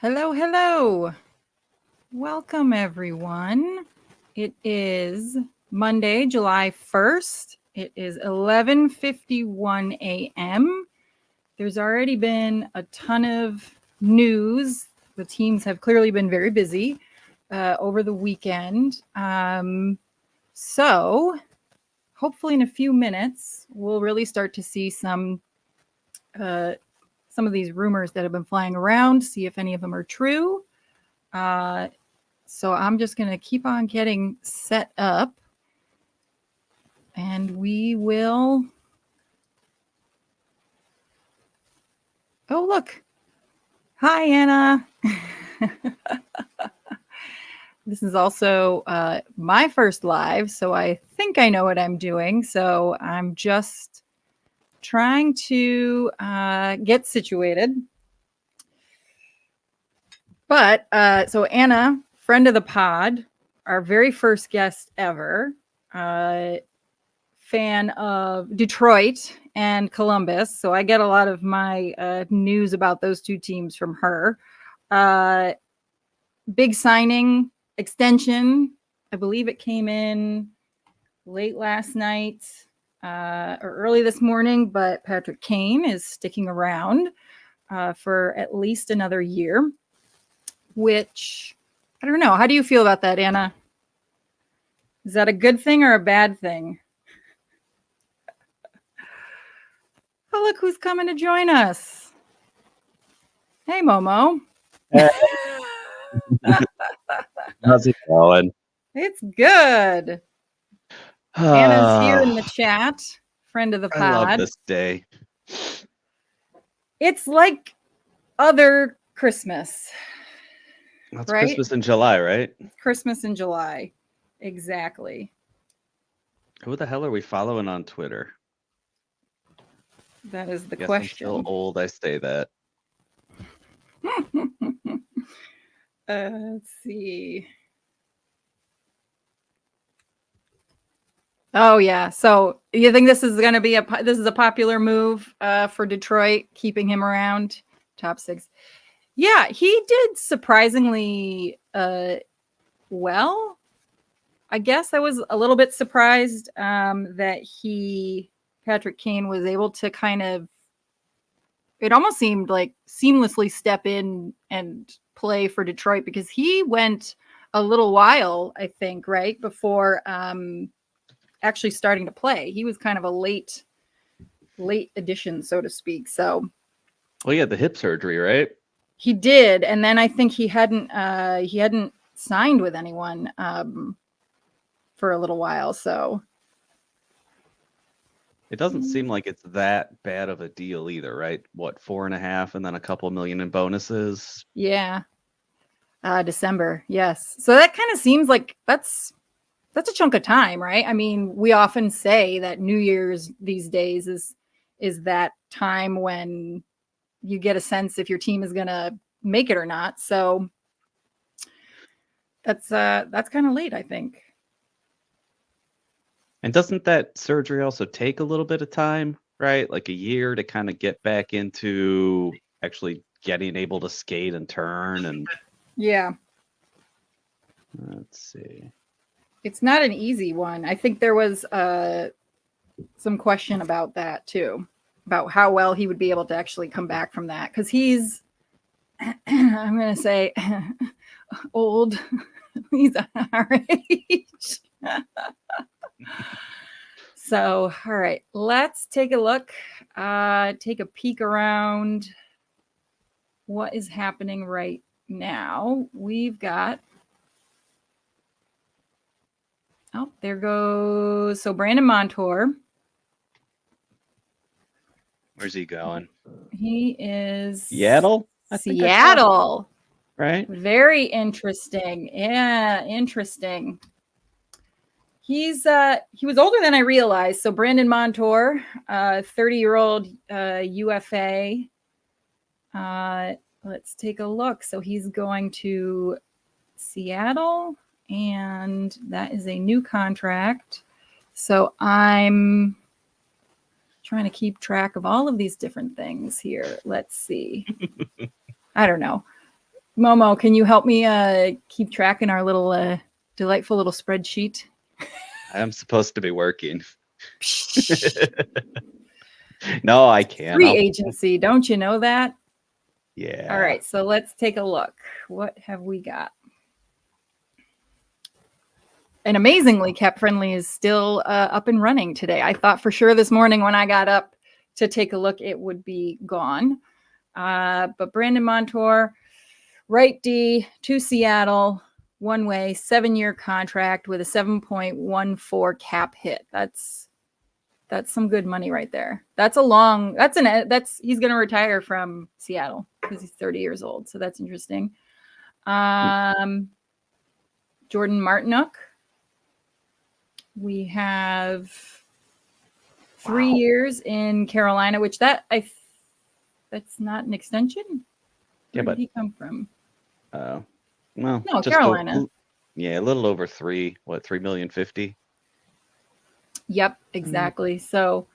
Hello, hello. Welcome, everyone. It is Monday, July 1st. It is 11:51 a.m. There's already been a ton of news. The teams have clearly been very busy over the weekend. So hopefully in a few minutes, we'll really start to see some of these rumors that have been flying around, see if any of them are true. So I'm just going to keep on getting set up and we will. Oh, look. Hi, Anna. This is also my first live, so I think I know what I'm doing. So I'm just trying to get situated. But so Anna, friend of the pod, our very first guest ever, fan of Detroit and Columbus. So I get a lot of my news about those two teams from her. Big signing, extension. I believe it came in late last night or early this morning, but Patrick Kane is sticking around for at least another year, which I don't know. How do you feel about that, Anna? Is that a good thing or a bad thing? Oh, look who's coming to join us. Hey, Momo. Hey. How's it going? It's good. Anna's here in the chat, friend of the pod. I love this day. It's like other Christmas. That's right? Christmas in July, right? Christmas in July. Exactly. Who the hell are we following on Twitter? That is the Guess question. I'm still old, I say that. Let's see. Oh yeah. So you think this is going to be a popular move for Detroit, keeping him around top six? Yeah, he did surprisingly well. I guess I was a little bit surprised that Patrick Kane was able to kind of. It almost seemed like seamlessly step in and play for Detroit because he went a little while, I think, right before actually starting to play. He was kind of a late addition, so to speak. So, well, yeah, the hip surgery, right? He did, and then I think he hadn't signed with anyone for a little while. So it doesn't seem like it's that bad of a deal either, right? What, 4.5 and then a couple million in bonuses? Yeah, December. Yes. So that kind of seems like that's a chunk of time, right? I mean, we often say that New Year's these days is that time when you get a sense if your team is going to make it or not. So that's kind of late, I think. And doesn't that surgery also take a little bit of time, right? Like a year to kind of get back into actually getting able to skate and turn and yeah. Let's see. It's not an easy one. I think there was some question about that too, about how well he would be able to actually come back from that. Because he's, I'm going to say, old. He's our age. So, all right, let's take a look, take a peek around what is happening right now. We've got, oh, there goes, so Brandon Montour. Where's he going? He is Seattle? Seattle. Right? Very interesting. Yeah, interesting. He was older than I realized. So Brandon Montour, 30-year-old UFA. Let's take a look. So he's going to Seattle, and that is a new contract. So I'm trying to keep track of all of these different things here. Let's see. I don't know. Momo, can you help me keep track in our little delightful little spreadsheet? I'm supposed to be working. No, I can't. Free agency, don't you know that? Yeah. All right, so let's take a look. What have we got? And amazingly, Cap Friendly is still up and running today. I thought for sure this morning when I got up to take a look, it would be gone. But Brandon Montour, right D to Seattle, one way, 7-year contract with a 7.14 cap hit. That's some good money right there. He's going to retire from Seattle because he's 30 years old. So that's interesting. Jordan Martinook. We have 3 years in Carolina, which that's not an extension. Where did he come from? Well, no, Carolina. A little over 3. What, $3,050,000? Yep, exactly. So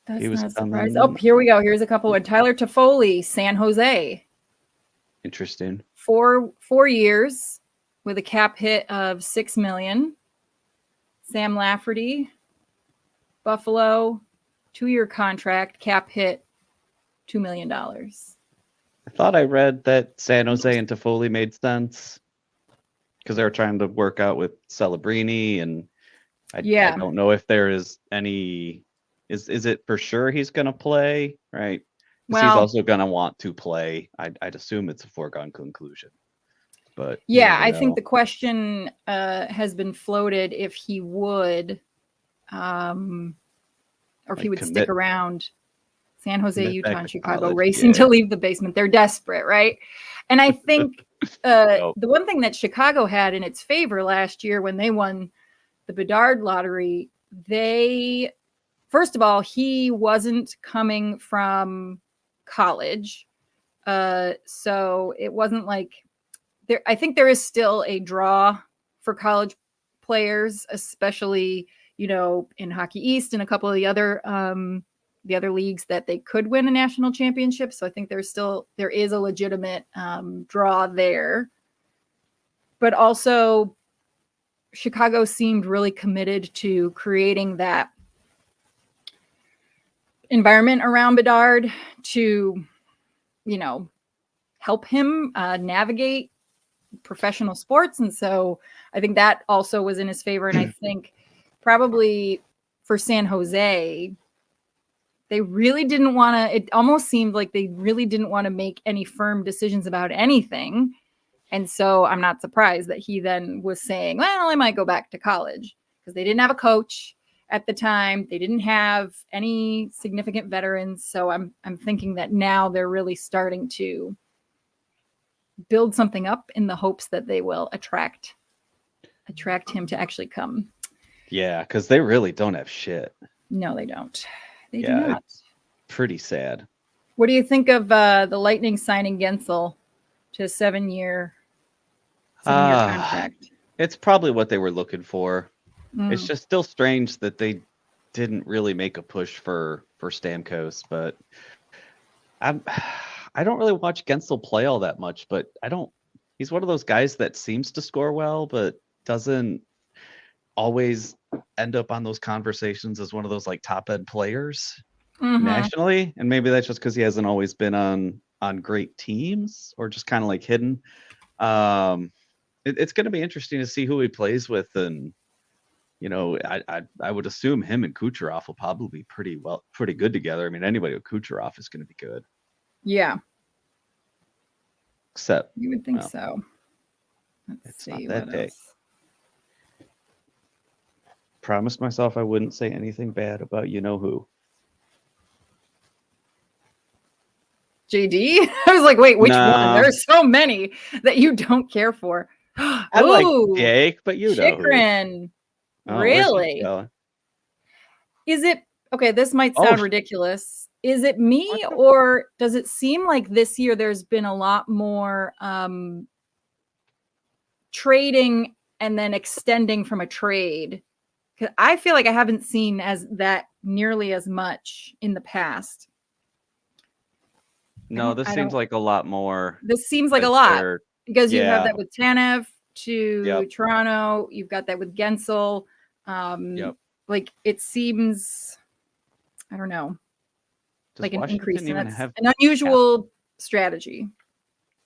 that's not surprising. Oh, here we go. Here's a couple of Tyler Toffoli, San Jose. Interesting. 4 years with a cap hit of $6 million. Sam Lafferty, Buffalo, 2-year contract, cap hit $2 million. I thought I read that San Jose and Toffoli made sense because they were trying to work out with Celebrini, and I don't know if there is any. Is it for sure he's going to play? Right. Well, he's also going to want to play. I'd assume it's a foregone conclusion. But yeah, I think the question has been floated if he would, or if he would stick around. San Jose, Utah, and Chicago racing to leave the basement. They're desperate, right? And I think the one thing that Chicago had in its favor last year when they won the Bedard lottery, first of all, he wasn't coming from college. So it wasn't like I think there is still a draw for college players, especially, in Hockey East and a couple of the other leagues that they could win a national championship. So I think there is a legitimate draw there. But also Chicago seemed really committed to creating that environment around Bedard to, help him navigate professional sports. And so I think that also was in his favor. And I think probably for San Jose, they really didn't want to, it almost seemed like they really didn't want to make any firm decisions about anything. And so I'm not surprised that he then was saying, well, I might go back to college, because they didn't have a coach at the time. They didn't have any significant veterans. So I'm thinking that now they're really starting to build something up in the hopes that they will attract him to actually come. Yeah, because they really don't have shit. No, they don't. They do not. Pretty sad. What do you think of the Lightning signing Gensel to a 7-year contract? It's probably what they were looking for. It's just still strange that they didn't really make a push for Stamkos, but I don't really watch Gensel play all that much, but he's one of those guys that seems to score well, but doesn't always end up on those conversations as one of those like top end players nationally. And maybe that's just because he hasn't always been on great teams, or just kind of like hidden. It's going to be interesting to see who he plays with. And, I would assume him and Kucherov will probably be pretty good together. I mean, anybody with Kucherov is going to be good. Yeah. Except you would think so. Let's see not that day. Else. Promised myself I wouldn't say anything bad about who. JD? I was like, wait, which one? There's so many that you don't care for. I like Jake, but Chikrin. Really? Is it okay? This might sound ridiculous. Is it me, or does it seem like this year there's been a lot more trading and then extending from a trade? Because I feel like I haven't seen that nearly as much in the past. No, this seems like a lot more. This seems like a lot because you have yeah. that with Tanev to Yep. Toronto. You've got that with Gensel. Yep. Like it seems, I don't know, Does like an Washington increase, and even that's have an unusual strategy.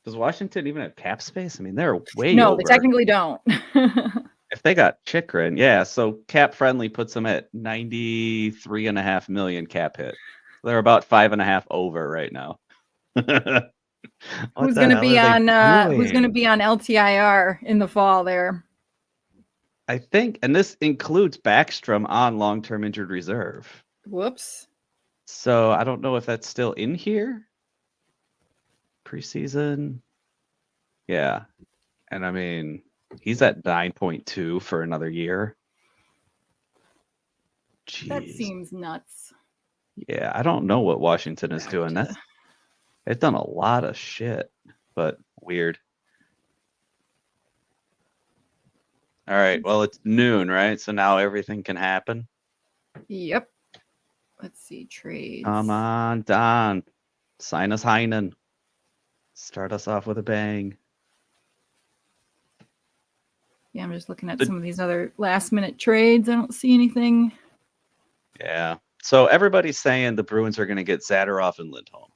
Does Washington even have cap space? I mean, they're way No, over. they technically don't. If they got Chikrin, yeah. So cap friendly puts them at 93.5 million cap hit. They're about 5.5 over right now. Who's going to be on LTIR in the fall there? I think, and this includes Backstrom on long-term injured reserve. Whoops. So I don't know if that's still in here. Preseason. Yeah. And I mean, he's at 9.2 for another year. Jeez. That seems nuts. Yeah, I don't know what Washington is doing. They've done a lot of shit, but weird. All right, well, it's noon, right? So now everything can happen. Yep. Let's see, trades. Come on, Don. Sign us Heinen. Start us off with a bang. Yeah, I'm just looking at some of these other last-minute trades. I don't see anything. Yeah. So everybody's saying the Bruins are going to get Zadorov and Lindholm,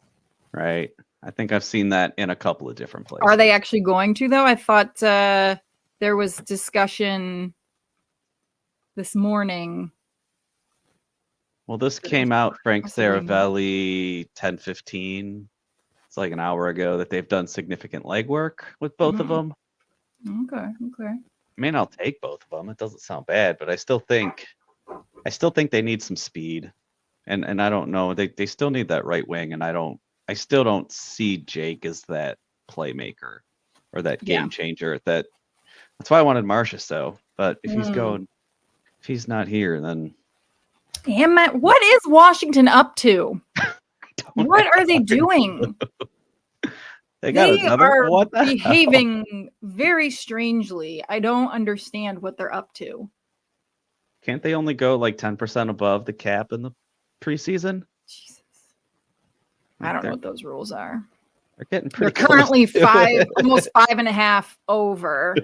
right? I think I've seen that in a couple of different places. Are they actually going to, though? I thought there was discussion this morning. Well, this came out, Frank Saravelli, 10:15. It's like an hour ago that they've done significant legwork with both of them. Okay. I mean, I'll take both of them. It doesn't sound bad, but I still think they need some speed. And I don't know. They still need that right wing, and I still don't see Jake as that playmaker or that game changer. That's why I wanted Marcius though. But if he's not here, then damn it, what is Washington up to? What are they doing? They are behaving very strangely. I don't understand what they're up to. Can't they only go like 10% above the cap in the preseason? Jesus. I don't know what those rules are. They're getting pretty close. They're currently almost 5.5 over.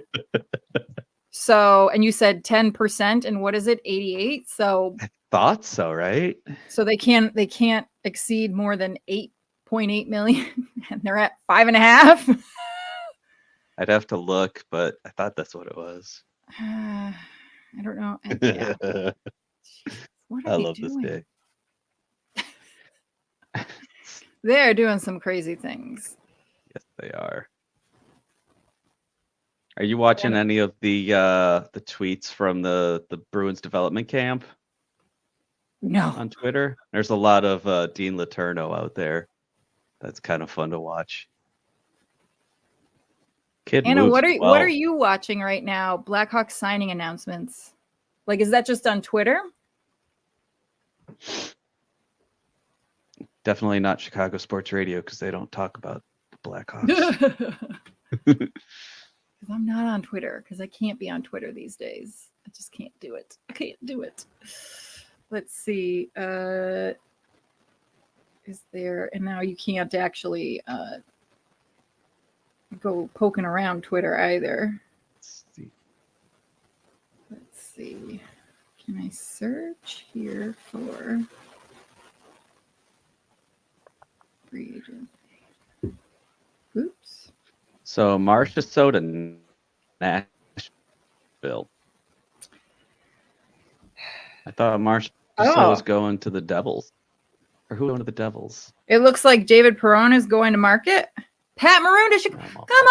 So, and you said 10%, and what is it? 88. So I thought so, right? So they can't exceed more than 8.8 million, and they're at 5.5. I'd have to look, but I thought that's what it was. I don't know. Yeah. What are they love doing? this day. They're doing some crazy things. Yes, they are. Are you watching any of the tweets from the Bruins development camp? No. On Twitter, there's a lot of Dean Letourneau out there. That's kind of fun to watch. Kid Anna, moves what are you watching right now? Blackhawks signing announcements. Like, is that just on Twitter? Definitely not Chicago Sports Radio because they don't talk about the Blackhawks. Because I'm not on Twitter because I can't be on Twitter these days. I just can't do it. I can't do it. Let's see. Is there, and now you can't actually go poking around Twitter either. Let's see. Can I search here for free agent? Oops. So Marcia Soda, Nashville. I thought Marcia was going to the Devils. Or who going to the Devils? It looks like David Perron is going to market. Pat Maroon to Chicago. Come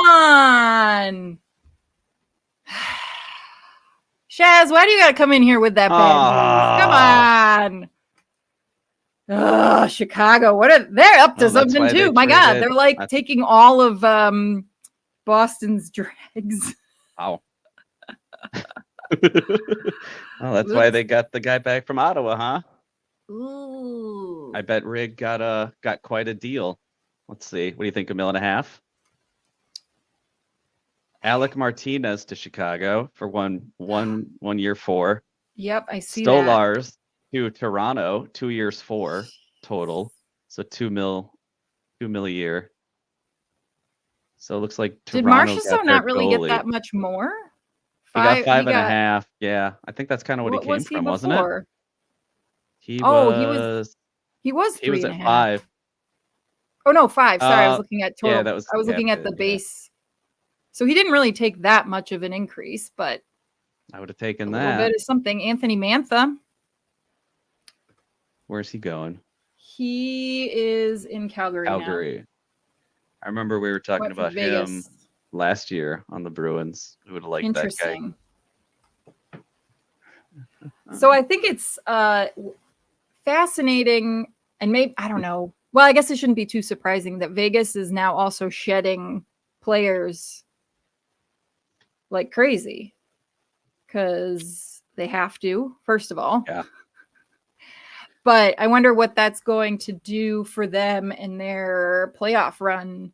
on. Shaz, why do you got to come in here with that bad news? Come on. Oh, Chicago. They're up to something too. My God, they're like taking all of Boston's dregs. Wow. Oh, that's why they got the guy back from Ottawa, huh? Ooh. I bet Rig got quite a deal. Let's see. What do you think? $1.5 million? Alec Martinez to Chicago for one year 4. Yep, I see Stolars to Toronto, 2 years 4 total. So $2 million $2 million a year. So it looks like Did Toronto got Marchessault their not really get goalie. that much more? He got Five. five and a half. Yeah, I think that's kind of what he What came was he from, wasn't it? before? He Oh, was he was he was three and a at half. 5. Oh no, 5. Sorry, I was looking at Yeah, total. that was I was looking at the captain, yeah. base. So he didn't really take that much of an increase, but I would have taken a that. little bit is something. Anthony Mantha. Where's he going? He is in Calgary now. Calgary. I remember we were talking Went from about him Vegas. last year on the Bruins. Who would have liked that guy? Interesting. So I think it's fascinating, and maybe, I don't know. Well, I guess it shouldn't be too surprising that Vegas is now also shedding players like crazy because they have to, first of all. Yeah. But I wonder what that's going to do for them in their playoff run.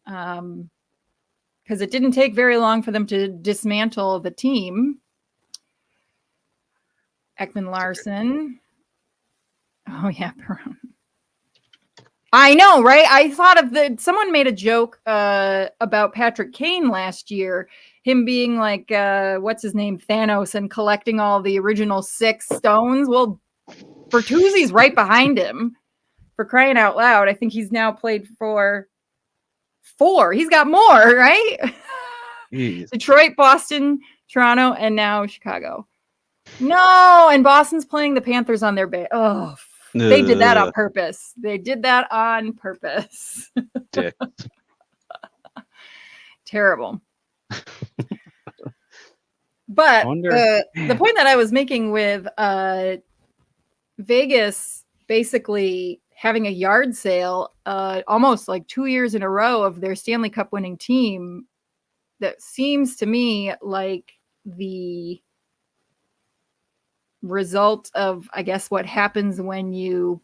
Because it didn't take very long for them to dismantle the team. Ekman Larson. Oh, yeah. I know, right? I thought of someone made a joke about Patrick Kane last year, him being like, what's his name, Thanos, and collecting all the original 6 stones. Well, Bertuzzi's right behind him, for crying out loud. I think he's now played for 4. He's got more, right? Jeez. Detroit, Boston, Toronto, and now Chicago. No, and Boston's playing the Panthers on their base. Oh, they did that on purpose. They did that on purpose. Dick. Terrible. But the point that I was making with Vegas basically having a yard sale almost like 2 years in a row of their Stanley Cup winning team, that seems to me like the result of, I guess, what happens when you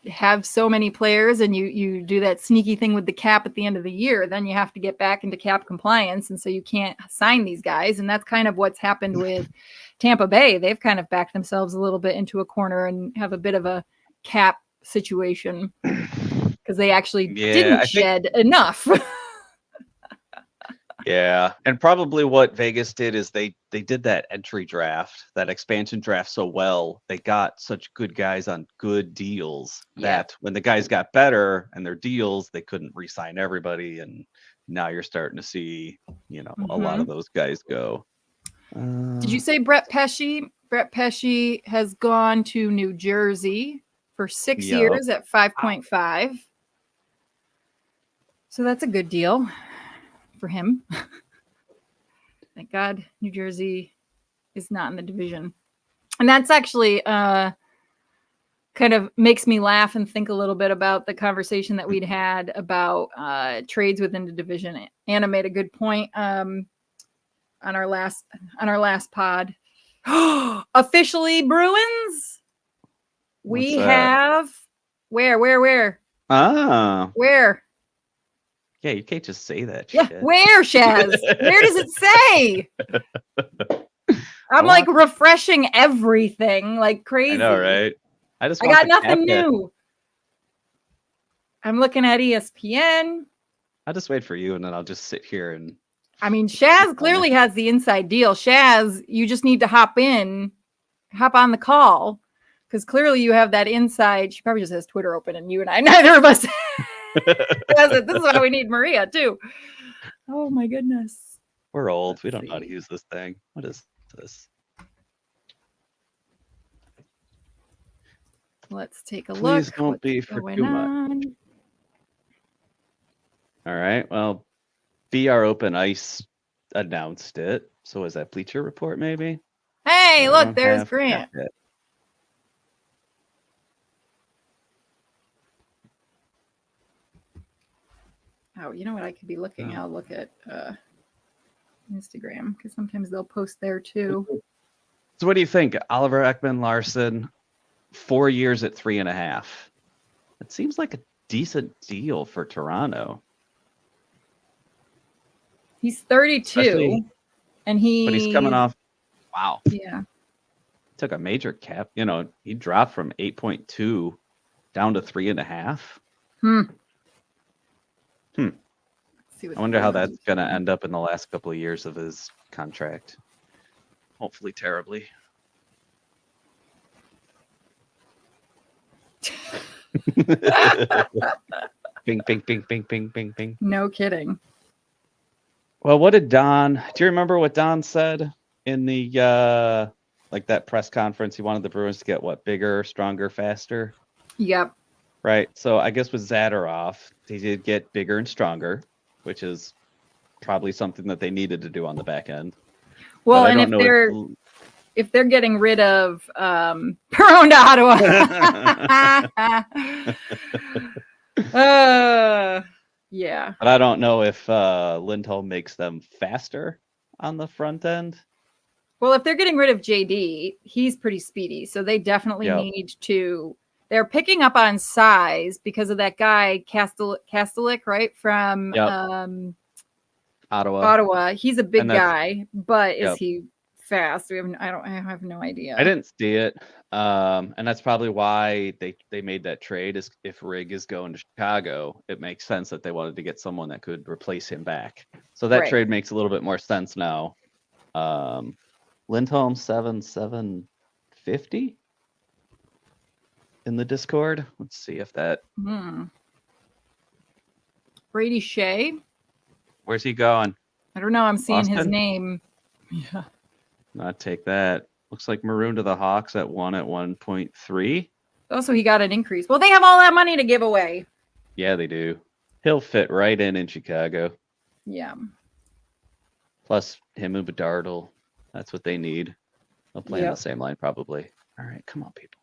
have so many players and you do that sneaky thing with the cap at the end of the year. Then you have to get back into cap compliance, and so you can't sign these guys. And that's kind of what's happened with Tampa Bay. They've kind of backed themselves a little bit into a corner and have a bit of a cap situation because they actually didn't shed enough. Yeah, and probably what Vegas did is they did that entry draft, that expansion draft so well. They got such good guys on good deals that when the guys got better and their deals, they couldn't re-sign everybody, and now you're starting to see, a lot of those guys go. Did you say Brett Pesce? Brett Pesce has gone to New Jersey for 6 years at 5.5. So that's a good deal for him. Thank God New Jersey is not in the division. And that's actually kind of makes me laugh and think a little bit about the conversation that we'd had about trades within the division. Anna made a good point on our last pod. Officially Bruins. We have where? Ah. Where? Yeah, you can't just say that. Yeah, shit. where, Shaz? Where does it say? I'm like refreshing everything like crazy. I know, right? I got nothing new. I'm looking at ESPN. I'll just wait for you, and then I'll just sit here and. I mean, Shaz clearly has the inside deal. Shaz, you just need to hop on the call, because clearly you have that inside. She probably just has Twitter open, and you and I, neither of us. This is why we need Maria too. Oh my goodness. We're old. We don't know how to use this thing. What is this? Let's take a look. Please don't be for too much. All right. Well, BR Open Ice announced it. So is that Bleacher Report maybe? Hey, look, there's Grant. Oh, you know what I could be looking? I'll look at Instagram, because sometimes they'll post there too. So what do you think? Oliver Ekman Larsson, 4 years at 3.5. It seems like a decent deal for Toronto. He's 32, but he's coming off. Wow. Yeah. Took a major cap. He dropped from 8.2 to down to 3.5. Let's see what I wonder how Bruins that's going to end up in the last couple of years of his contract. Hopefully terribly. Bing, bing, bing, bing, bing, bing, bing. No kidding. Well, what did Don? Do you remember what Don said in the like that press conference? He wanted the Bruins to get what, bigger, stronger, faster. Yep. Right. So I guess with Zadorov, he did get bigger and stronger, which is probably something that they needed to do on the back end. Well, but I and don't know if they're getting rid of Perron to Ottawa. Yeah. But I don't know if Lindholm makes them faster on the front end. Well, if they're getting rid of JD, he's pretty speedy. So they definitely need to. They're picking up on size because of that guy, Kastelik, right? From Ottawa. He's a big guy, but is he fast? I have no idea. I didn't see it. And that's probably why they made that trade. Is if Rigg is going to Chicago, it makes sense that they wanted to get someone that could replace him back. So that trade makes a little bit more sense now. Lindholm 7,750 in the Discord. Let's see if that. Brady Shea. Where's he going? I don't know. I'm seeing Boston? his name. Yeah. Not take that. Looks like maroon to the Hawks at 1.3. Oh, so he got an increase. Well, they have all that money to give away. Yeah, they do. He'll fit right in Chicago. Yeah. Plus him and Bedardle. That's what they need. They'll play on the same line probably. All right, come on, people.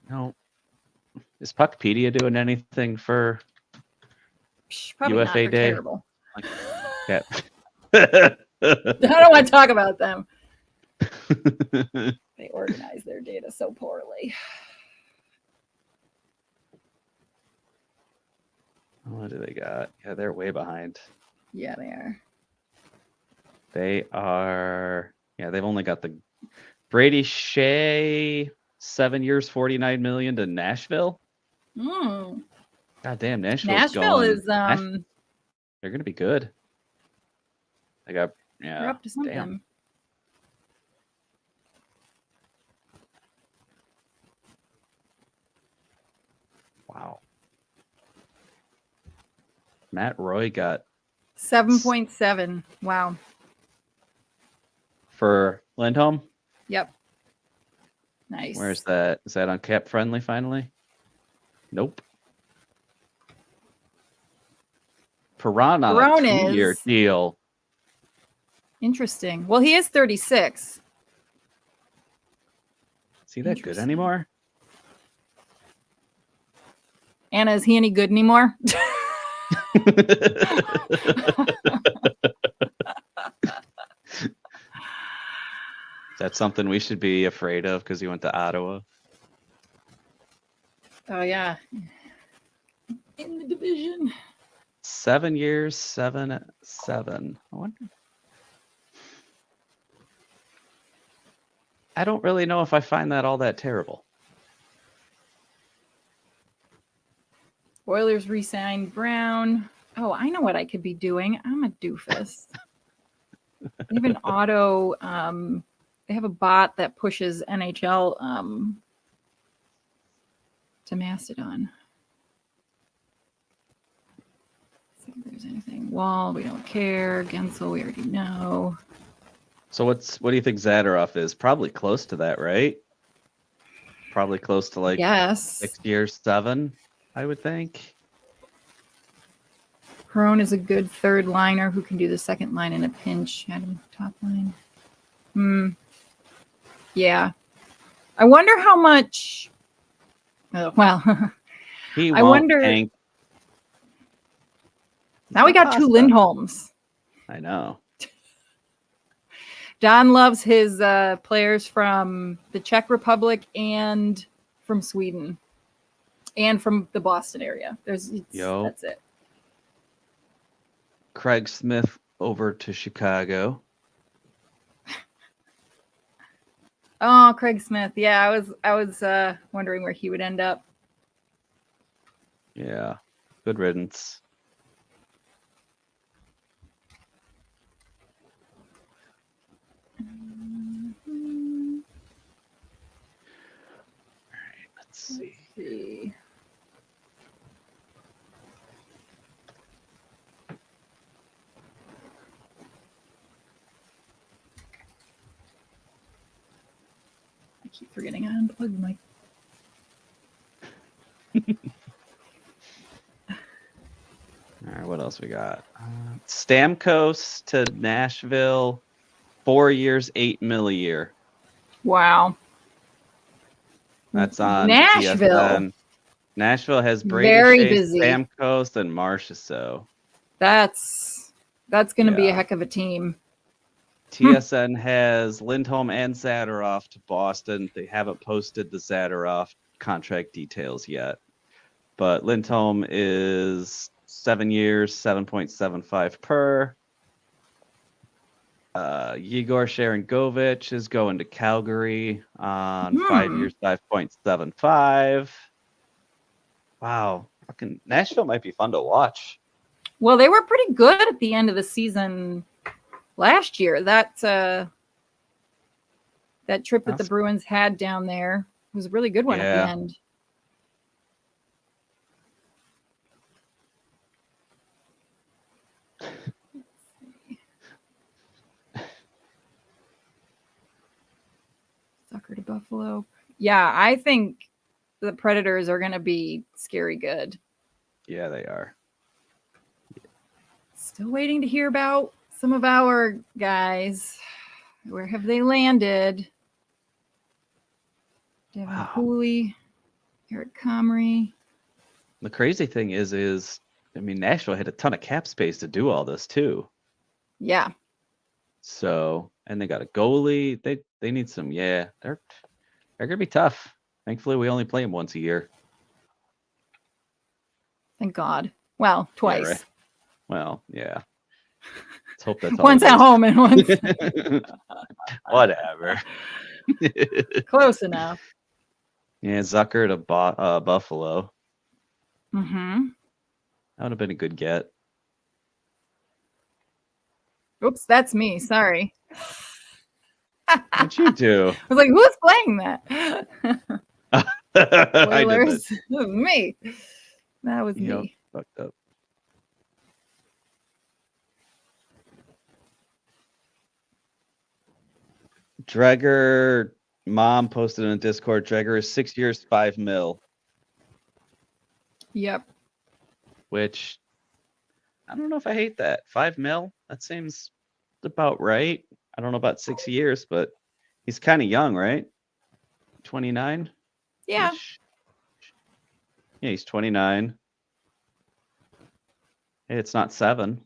No. Is Puckpedia doing anything for Probably UFA not. Day? Terrible. Yeah. I don't want to talk about them. They organize their data so poorly. What do they got? Yeah, they're way behind. Yeah, they are. They are. Yeah, they've only got the Brady Shea 7 years, 49 million to Nashville. God damn, Nashville is they're gonna be good. They got they're up to something. Damn. Wow. Matt Roy got 7.7. Wow. For Lindholm? Yep. Nice. Where's that? Is that on Cap Friendly finally? Nope. Perron on a 2-year deal. Interesting. Well, he is 36. Is he that good anymore? Anna, is he any good anymore? That's something we should be afraid of because he went to Ottawa. Oh, yeah. In the division. 7 years, 7. I wonder. I don't really know if I find that all that terrible. Oilers re-signed Brown. Oh, I know what I could be doing. I'm a doofus. They have an auto. They have a bot that pushes NHL to Mastodon. Let's see if there's anything. Wall, we don't care. Gensel, we already know. So what do you think Zadorov is? Probably close to that, right? Probably close to like 6 years, 7, I would think. Perron is a good third liner who can do the second line in a pinch. Adam, top line. Yeah. I wonder how much. Well, he I wonder. Tank. Now we got 2 Lindholms. I know. Don loves his players from the Czech Republic and from Sweden and from the Boston area. That's it. Craig Smith over to Chicago. Oh, Craig Smith. Yeah, I was wondering where he would end up. Yeah. Good riddance. All right, let's see. I keep forgetting I unplugged my. All right, what else we got? Stamkos to Nashville, 4 years, $8 million a year. Wow. That's on Nashville. TSN. Nashville has Brady Very Shea, busy. Stamkos, and Marchessault. That's going to be a heck of a team. TSN has Lindholm and Zadorov to Boston. They haven't posted the Zadorov contract details yet, but Lindholm is 7 years, 7.75 per. Yegor Sharangovich is going to Calgary on 5 years, 5.75. Wow, fucking Nashville might be fun to watch. Well, they were pretty good at the end of the season last year. That trip that the Bruins had down there was a really good one at the end. Sucker to Buffalo. Yeah, I think the Predators are going to be scary good. Yeah, they are. Still waiting to hear about some of our guys. Where have they landed? Devin Cooley, Eric Comrie. The crazy thing is, I mean, Nashville had a ton of cap space to do all this too. Yeah. So, and they got a goalie. They need some. Yeah, they're gonna be tough. Thankfully, we only play them once a year. Thank God. Well, twice. Yeah, right. Well, yeah. Let's hope that's once at home and once. Whatever. Close enough. Yeah, Zucker to Buffalo. Mm-hmm. That would have been a good get. Oops, that's me. Sorry. What'd you do? I was like, who's playing that? Spoilers. It was me. That was me. Fucked up. Dreger, mom posted in Discord. Dreger is 6 years, $5 million. Yep. Which I don't know if I hate that. $5 million? That seems about right. I don't know about 6 years, but he's kind of young, right? 29? Yeah. Yeah, he's 29. Hey, it's not 7.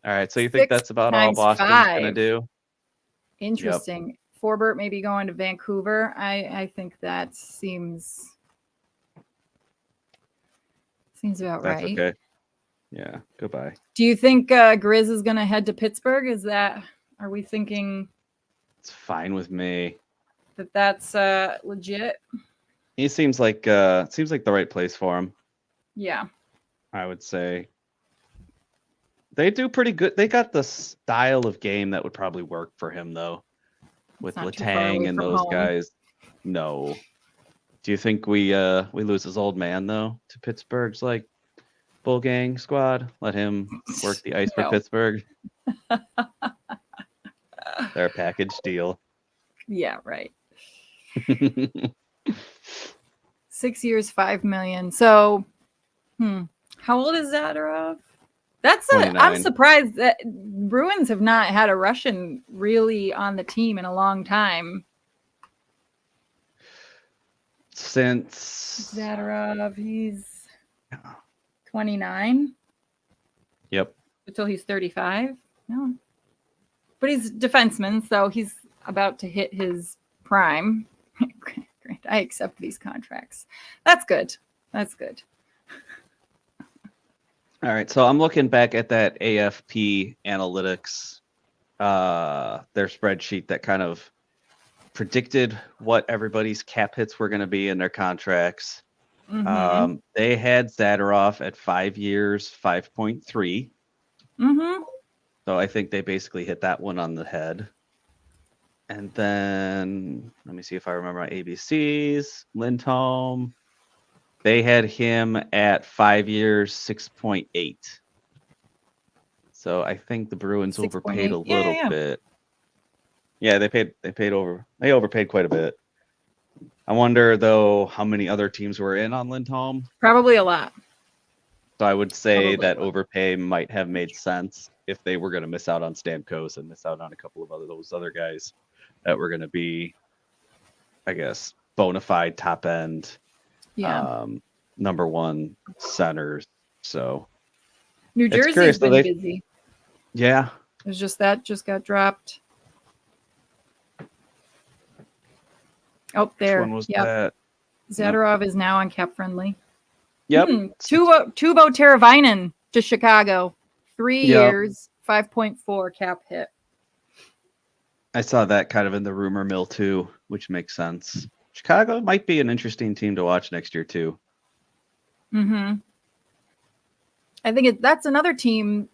All right, so you think that's about all Boston's going to do? Interesting. Yep. Forbert maybe going to Vancouver. I think that seems about that's right. Okay. Yeah, goodbye. Do you think Grizz is going to head to Pittsburgh? Are we thinking? It's fine with me. That's legit. He seems like the right place for him. Yeah. I would say. They do pretty good. They got the style of game that would probably work for him, though, with Letang and those guys. No. Do you think we lose his old man though to Pittsburgh's like Bull Gang squad? Let him work the ice for Pittsburgh. They're a package deal. Yeah, right. 6 years, $5 million. So, how old is Zadorov? I'm surprised that Bruins have not had a Russian really on the team in a long time. Since Zadorov, he's 29. Yep. Until he's 35. No. But he's a defenseman, so he's about to hit his prime. Great. I accept these contracts. That's good. All right, so I'm looking back at that AFP analytics their spreadsheet that kind of predicted what everybody's cap hits were going to be in their contracts. Mm-hmm. They had Zadorov at 5 years, 5.3. Mm-hmm. So I think they basically hit that one on the head. And then let me see if I remember my ABCs. Lindholm, they had him at 5 years, 6.8. So I think the Bruins overpaid a 6.8. Yeah, little yeah. bit. Yeah, they overpaid quite a bit. I wonder though how many other teams were in on Lindholm. Probably a lot. So I would say Probably a that lot. overpay might have made sense if they were going to miss out on Stamkos and miss out on a couple of those other guys that were going to be, I guess, bona fide top end, Yeah. number one centers. So New it's Jersey's curious. So been busy. Yeah. It's just that just got dropped. Oh, Which there. one was Yep. that? Zadorov is now on cap friendly. Yep. Tuvo Teravainen to Chicago. 3 years, 5.4 cap hit. I saw that kind of in the rumor mill too, which makes sense. Chicago might be an interesting team to watch next year too. Mm-hmm. I think that's another team.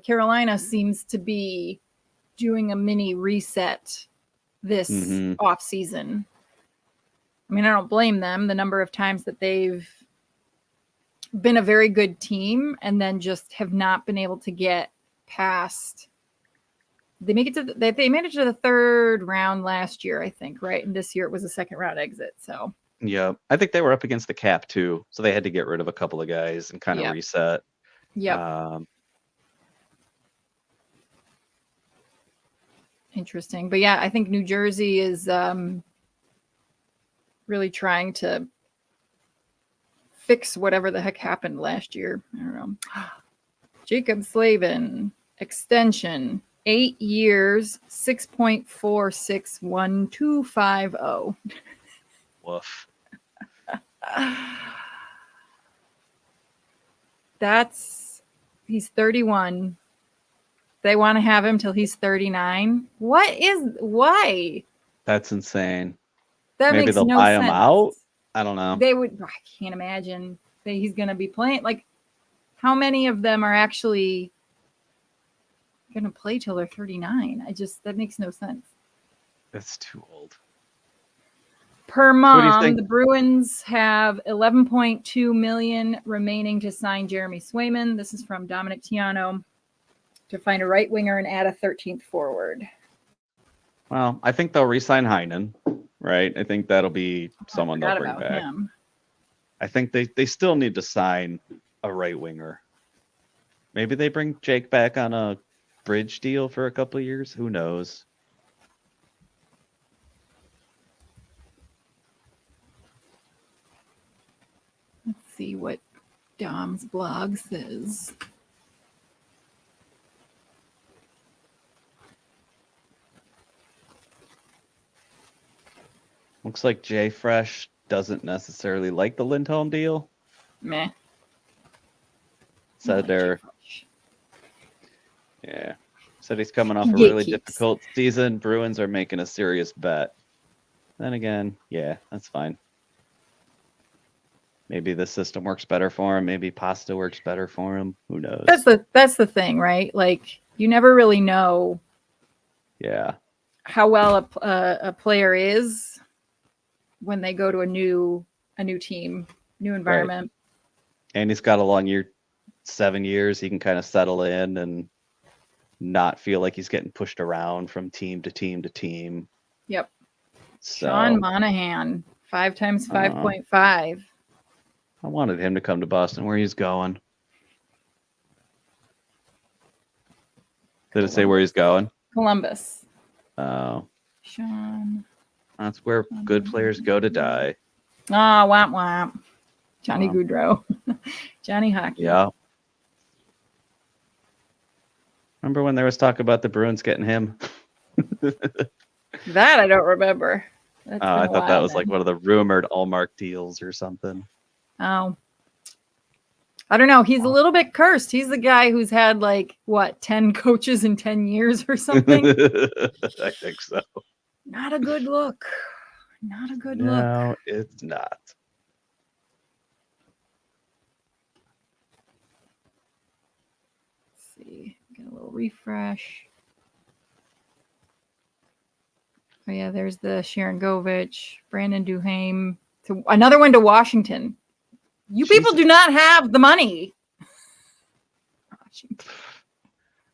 Carolina seems to be doing a mini reset this off season. I mean, I don't blame them. The number of times that they've been a very good team and then just have not been able to get past. They make it to they made it to the third round last year, I think, right? And this year it was a second round exit. So yeah, I think they were up against the cap too, so they had to get rid of a couple of guys and kind of reset. Yep. Interesting, but yeah, I think New Jersey is really trying to fix whatever the heck happened last year. I don't know. Jacob Slavin extension 8 years 6.461250. Woof. He's 31. They want to have him till he's 39. Why? That's insane. That Maybe makes they'll no buy sense. him out. I don't know. I can't imagine that he's going to be playing. Like, how many of them are actually going to play till they're 39? That makes no sense. That's too old. Per mom, the Bruins have $11.2 million remaining to sign Jeremy Swayman. This is from Dominic Tiano, to find a right winger and add a 13th forward. Well, I think they'll re-sign Heinen, right? I think that'll be someone they'll bring back. Him. I think they still need to sign a right winger. Maybe they bring Jake back on a bridge deal for a couple of years. Who knows? Let's see what Dom's blog says. Looks like Jay Fresh doesn't necessarily like the Lindholm deal. Meh. Said said he's coming off a really difficult season. Bruins are making a serious bet. Then again, yeah, that's fine. Maybe the system works better for him. Maybe pasta works better for him. Who knows? That's the thing, right? Like, you never really know. Yeah. How well a player is when they go to a new team, new environment. Right. And he's got a long year, 7 years. He can kind of settle in and not feel like he's getting pushed around from team to team to team. Yep. So, Sean Monahan, 5 times 5.5. I wanted him to come to Boston. Where he's going? Did it say where he's going? Columbus. Oh. Sean. That's where good players go to die. Ah, womp womp. Johnny Gaudreau. Johnny Hockey. Yeah. Remember when there was talk about the Bruins getting him? That I don't remember. I thought that was like one of the rumored Allmark deals or something. Oh. I don't know. He's a little bit cursed. He's the guy who's had like what 10 coaches in 10 years or something. I think so. Not a good look. Not a good look. No, it's not. Let's see. Get a little refresh. Oh yeah, there's the Sharon Govich, Brandon Duhaime. So another one to Washington. You people do not have the money.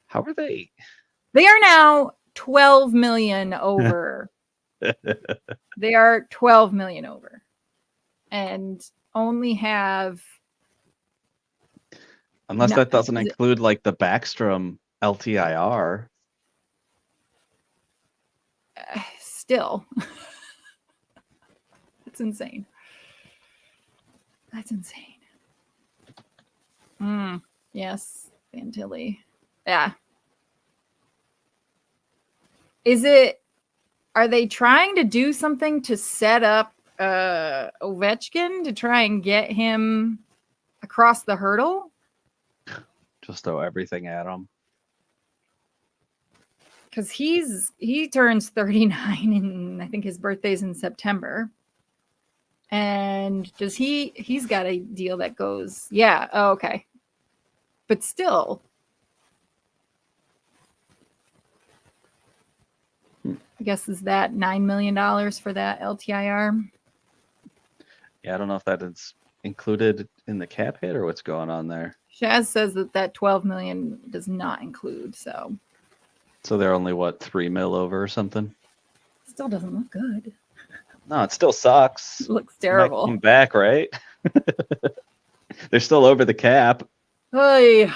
How are they? They are now 12 million over. They are 12 million over. And only have, unless that doesn't include like the Backstrom LTIR. Still. That's insane. That's insane. Yes, Fantilli. Yeah. Are they trying to do something to set up Ovechkin to try and get him across the hurdle? Just throw everything at him. Because he turns 39 and I think his birthday's in September. And he's got a deal that goes, yeah, oh, okay. But still, I guess is that $9 million for that LTIR? Yeah, I don't know if that is included in the cap hit or what's going on there. Shaz says that 12 million does not include, so they're only what, 3 mil over or something? Still doesn't look good. No, it still sucks. It looks terrible. Come back, right? They're still over the cap. Oy.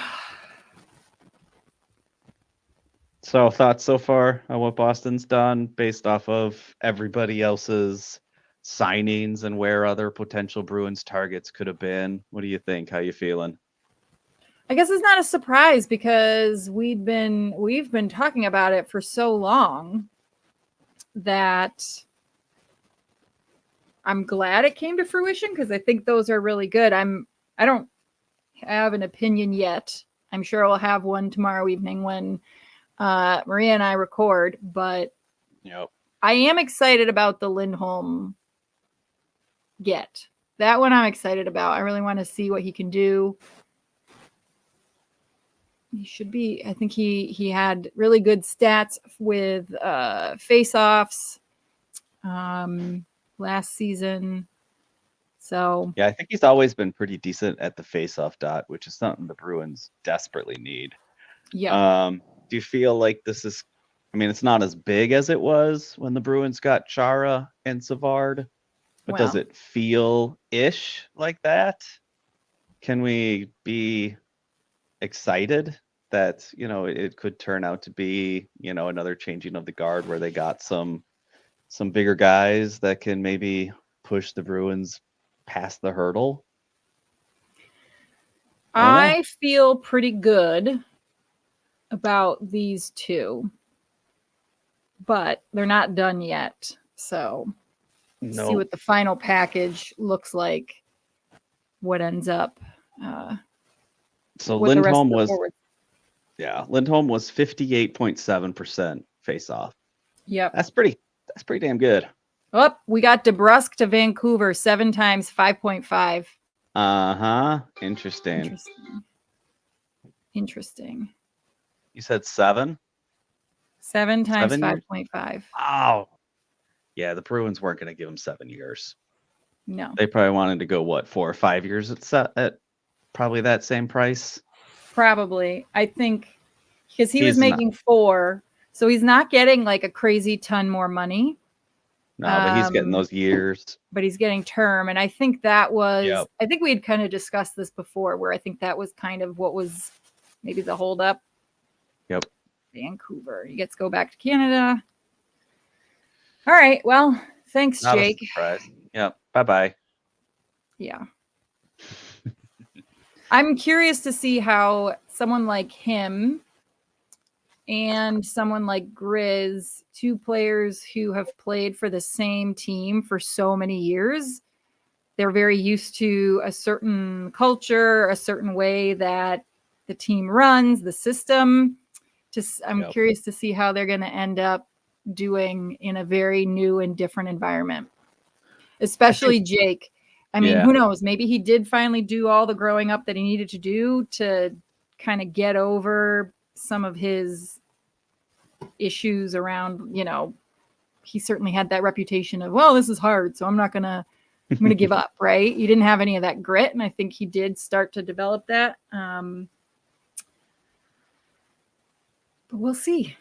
So thoughts so far on what Boston's done based off of everybody else's signings and where other potential Bruins targets could have been? What do you think? How you feeling? I guess it's not a surprise because we've been talking about it for so long that I'm glad it came to fruition because I think those are really good. I don't have an opinion yet. I'm sure I'll have one tomorrow evening when Maria and I record, but yep. I am excited about the Lindholm get. That one I'm excited about. I really want to see what he can do. He should be. I think he had really good stats with face-offs last season. So yeah, I think he's always been pretty decent at the face-off dot, which is something the Bruins desperately need. Yeah. Do you feel like this is? I mean, it's not as big as it was when the Bruins got Chara and Savard, but does it feel ish like that? Can we be excited that it could turn out to be another changing of the guard where they got some bigger guys that can maybe push the Bruins past the hurdle? I feel pretty good about these two, but they're not done yet. So see what the final package looks like, what ends up. So Lindholm was 58.7% face off. Yep. That's pretty damn good. Oh, we got DeBrusk to Vancouver 7 times 5.5. Uh-huh. Interesting. You said 7? 7 times 5.5. Wow. Yeah, the Bruins weren't going to give him 7 years. No. They probably wanted to go 4 or 5 years at probably that same price. Probably. I think because he was making 4, so he's not getting like a crazy ton more money. No, but he's getting those years. But he's getting term. And I think that was, I think we had kind of discussed this before, where I think that was kind of what was maybe the holdup. Yep. Vancouver. He gets to go back to Canada. All right. Well, thanks, Not Jake. a surprise. Yep. Bye-bye. Yeah. I'm curious to see how someone like him and someone like Grizz, 2 players who have played for the same team for so many years, they're very used to a certain culture, a certain way that the team runs, the system. I'm curious to see how they're going to end up doing in a very new and different environment, especially Jake. I mean, who knows? Maybe he did finally do all the growing up that he needed to do to kind of get over some of his issues around, he certainly had that reputation of, well, this is hard, so I'm going to give up, right? He didn't have any of that grit, and I think he did start to develop that. But we'll see.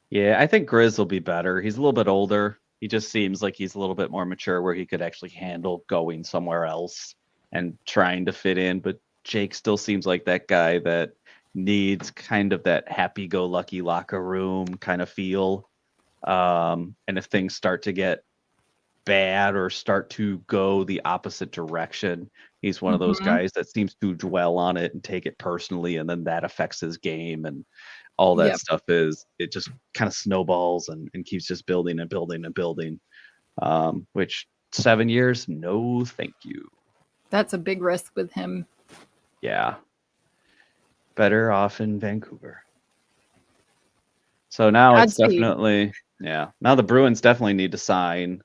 Yeah, I think Grizz will be better. He's a little bit older. He just seems like he's a little bit more mature where he could actually handle going somewhere else and trying to fit in. But Jake still seems like that guy that needs kind of that happy-go-lucky locker room kind of feel. And if things start to get bad or start to go the opposite direction, he's one of those guys that seems to dwell on it and take it personally, and then that affects his game, and all that stuff it just kind of snowballs and keeps just building and building and building. Which 7 years, no thank you. That's a big risk with him. Yeah. Better off in Vancouver. So now it's definitely, now the Bruins definitely need to sign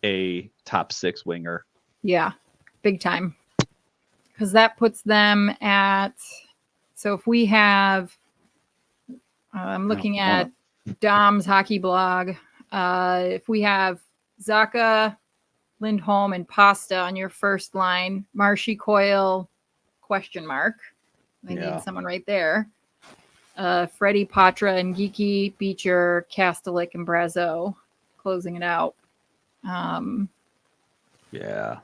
a top 6 winger. Yeah, big time. Because that puts them at, so if we have, I'm looking at Dom's hockey blog. If we have Zacha, Lindholm, and Pasta on your first line, Marshy, Coyle, ? I need someone right there. Freddie, Patra, and Geeky, Beecher, Kastelik, and Brazeau closing it out. Yeah.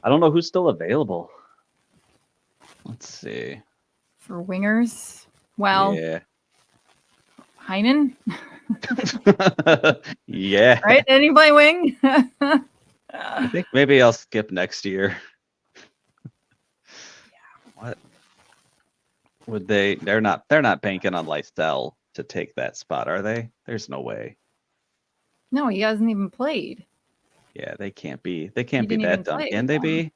I don't know who's still available. Let's see. For wingers? Well, Heinen? Yeah. Right? Didn't he play wing? I think maybe I'll skip next year. What would they're not banking on Lysell to take that spot, are they? There's no way. No, he hasn't even played. Yeah, they can't be that dumb. Can they be?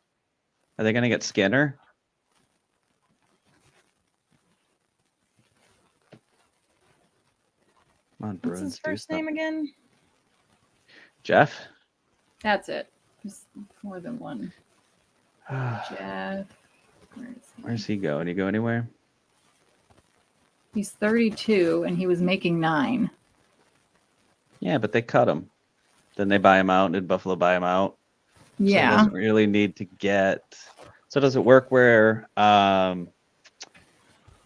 Are they gonna get Skinner? Come on, Bruins. What's his first name again? Jeff? That's it. There's more than one. Jeff. Where's he go? Did he go anywhere? He's 32 and he was making 9. Yeah, but they cut him. Then they buy him out. Did Buffalo buy him out? Yeah. So he doesn't really need to get. So does it work where, right,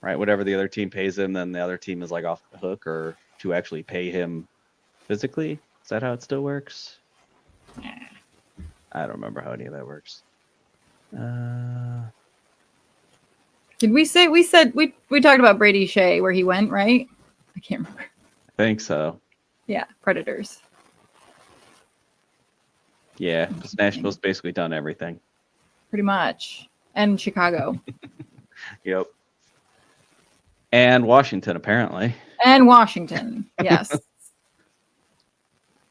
whatever the other team pays him, then the other team is like off the hook, or to actually pay him physically? Is that how it still works? I don't remember how any of that works. Did we say we talked about Brady Shea where he went, right? I can't remember. I think so. Yeah, Predators. Yeah, because Nashville's basically done everything. Pretty much. And Chicago. Yep. And Washington, apparently. And Washington, yes.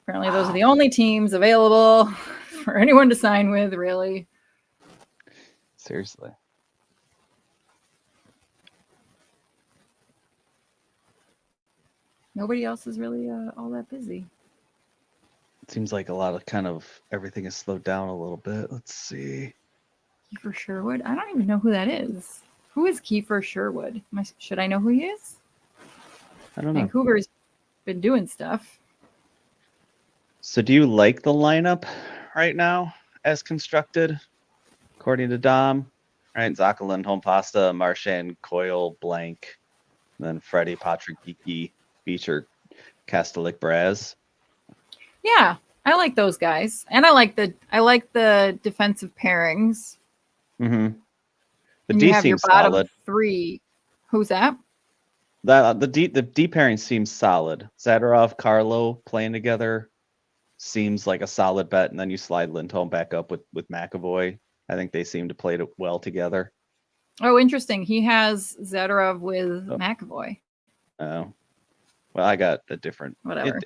Apparently those are the only teams available for anyone to sign with, really. Seriously. Nobody else is really all that busy. It seems like a lot of kind of everything is slowed down a little bit. Let's see. Kiefer Sherwood? I don't even know who that is. Who is Kiefer Sherwood? Should I know who he is? I don't know. Vancouver's been doing stuff. So do you like the lineup right now as constructed, according to Dom? Right, Zacha, Lindholm, Pasta, Marchand, Coyle, Blank, and then Freddie, Patrick, Geeky, Beecher, Kastelik, Braz. Yeah, I like those guys, and I like the defensive pairings. Mm-hmm. The and D you have your seems bottom solid. 3. Who's that? The D pairing seems solid. Zadorov, Carlo playing together seems like a solid bet, and then you slide Lindholm back up with McAvoy. I think they seem to play it well together. Oh, interesting. He has Zadorov with McAvoy. Oh. Well, I got a different. Whatever.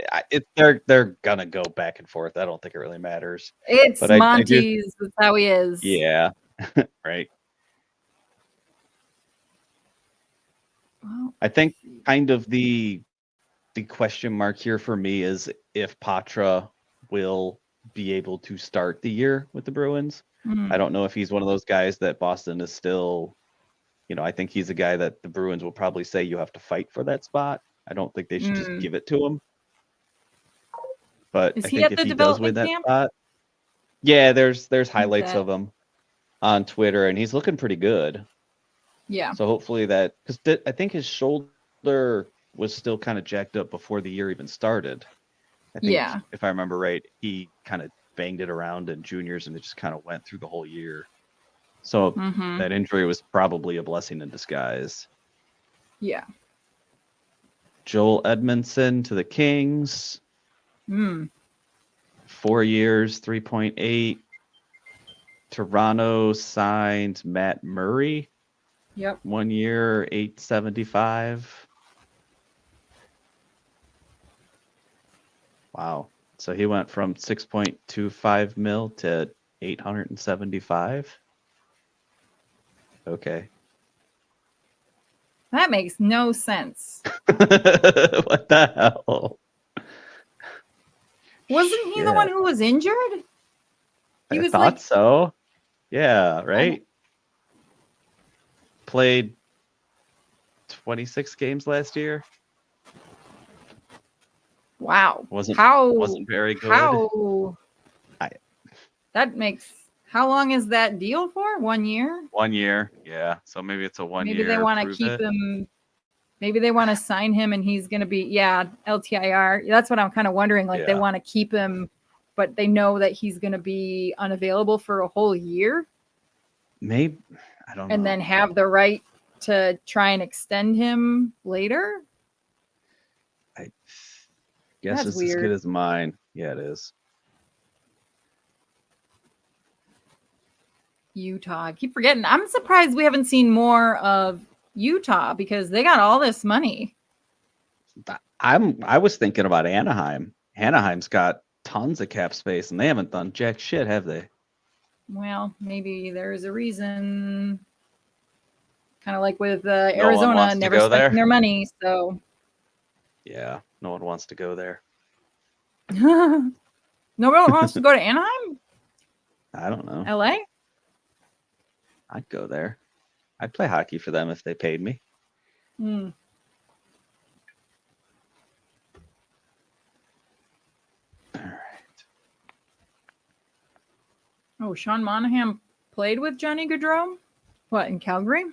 They're gonna go back and forth. I don't think it really matters. It's But I do. Monty's. That's how he is. Yeah. Right. Well, I think kind of the question mark here for me is if Patra will be able to start the year with the Bruins. I don't know if he's one of those guys that Boston is still, I think he's a guy that the Bruins will probably say you have to fight for that spot. I don't think they should just give it to him. But is I he think at if the he does win development that camp? spot, yeah, there's highlights that? of him on Twitter, and he's looking pretty good. Yeah. So hopefully that, because I think his shoulder was still kind of jacked up before the year even started. I think, if I remember right, he kind of banged it around in juniors, and it just kind of went through the whole year. So that injury was probably a blessing in disguise. Yeah. Joel Edmondson to the Kings. 4 years, 3.8. Toronto signed Matt Murray. Yep. 1 year, 875. Wow. So he went from 6.25 mil to 875. Okay. That makes no sense. What the hell? Wasn't he the one who was injured? He was thought so. Yeah, right? Played 26 games last year. Wow. Wasn't very good. How long is that deal for? 1 year? 1 year, yeah. So maybe it's a 1 year. Maybe they want to keep him. Maybe they want to sign him and he's going to be, LTIR. That's what I'm kind of wondering. Like, they want to keep him, but they know that he's going to be unavailable for a whole year. Maybe, I don't know. And then have the right to try and extend him later. I guess it's as good as mine. Yeah, it is. Utah. I keep forgetting. I'm surprised we haven't seen more of Utah because they got all this money. I was thinking about Anaheim. Anaheim's got tons of cap space and they haven't done jack shit, have they? Well, maybe there's a reason. Kind of like with Arizona, never spending their money. So yeah, no one wants to go there. No one wants to go to Anaheim? I don't know. LA? I'd go there. I'd play hockey for them if they paid me. All right. Oh, Sean Monahan played with Johnny Gaudreau? What, in Calgary?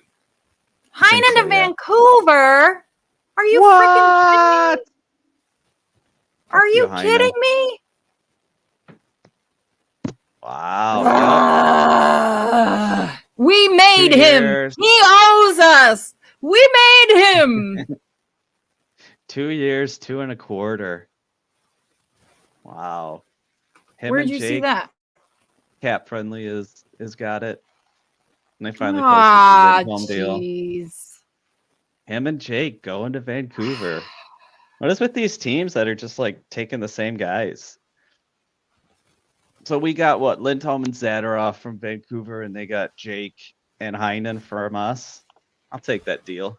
Heinen to Vancouver? Are you freaking kidding me? Are you kidding me? Wow. We made him. He owes us. We made him. 2 years, 2.25. Wow. Where'd you see that? Cap Friendly is got it. And they finally posted the home deal. Him and Jake going to Vancouver. What is with these teams that are just like taking the same guys? So we got Lindholm and Zadorov from Vancouver, and they got Jake and Heinen from us. I'll take that deal.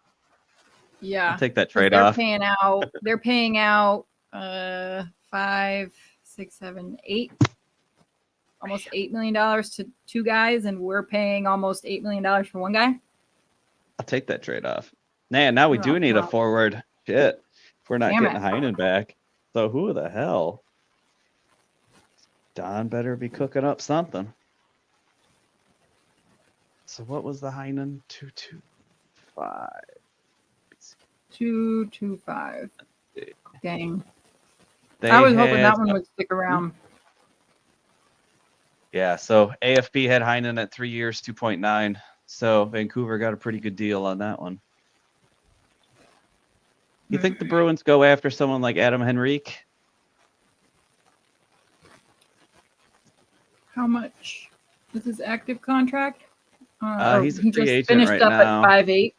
Yeah, I'll take that trade off. They're paying out 5, 6, 7, 8, almost $8 million to 2 guys, and we're paying almost $8 million for 1 guy. I'll take that trade off. Man, now we do need a forward. Shit, if we're not getting Heinen back. So who the hell? Don better be cooking up something. So what was the Heinen? 225. 225. Dang. I was hoping that one would stick around. Yeah, so AFP had Heinen at 3 years, 2.9. So Vancouver got a pretty good deal on that one. You think the Bruins go after someone like Adam Henrique? How much is his active contract? He's a free agent finished right up now. at 5.8.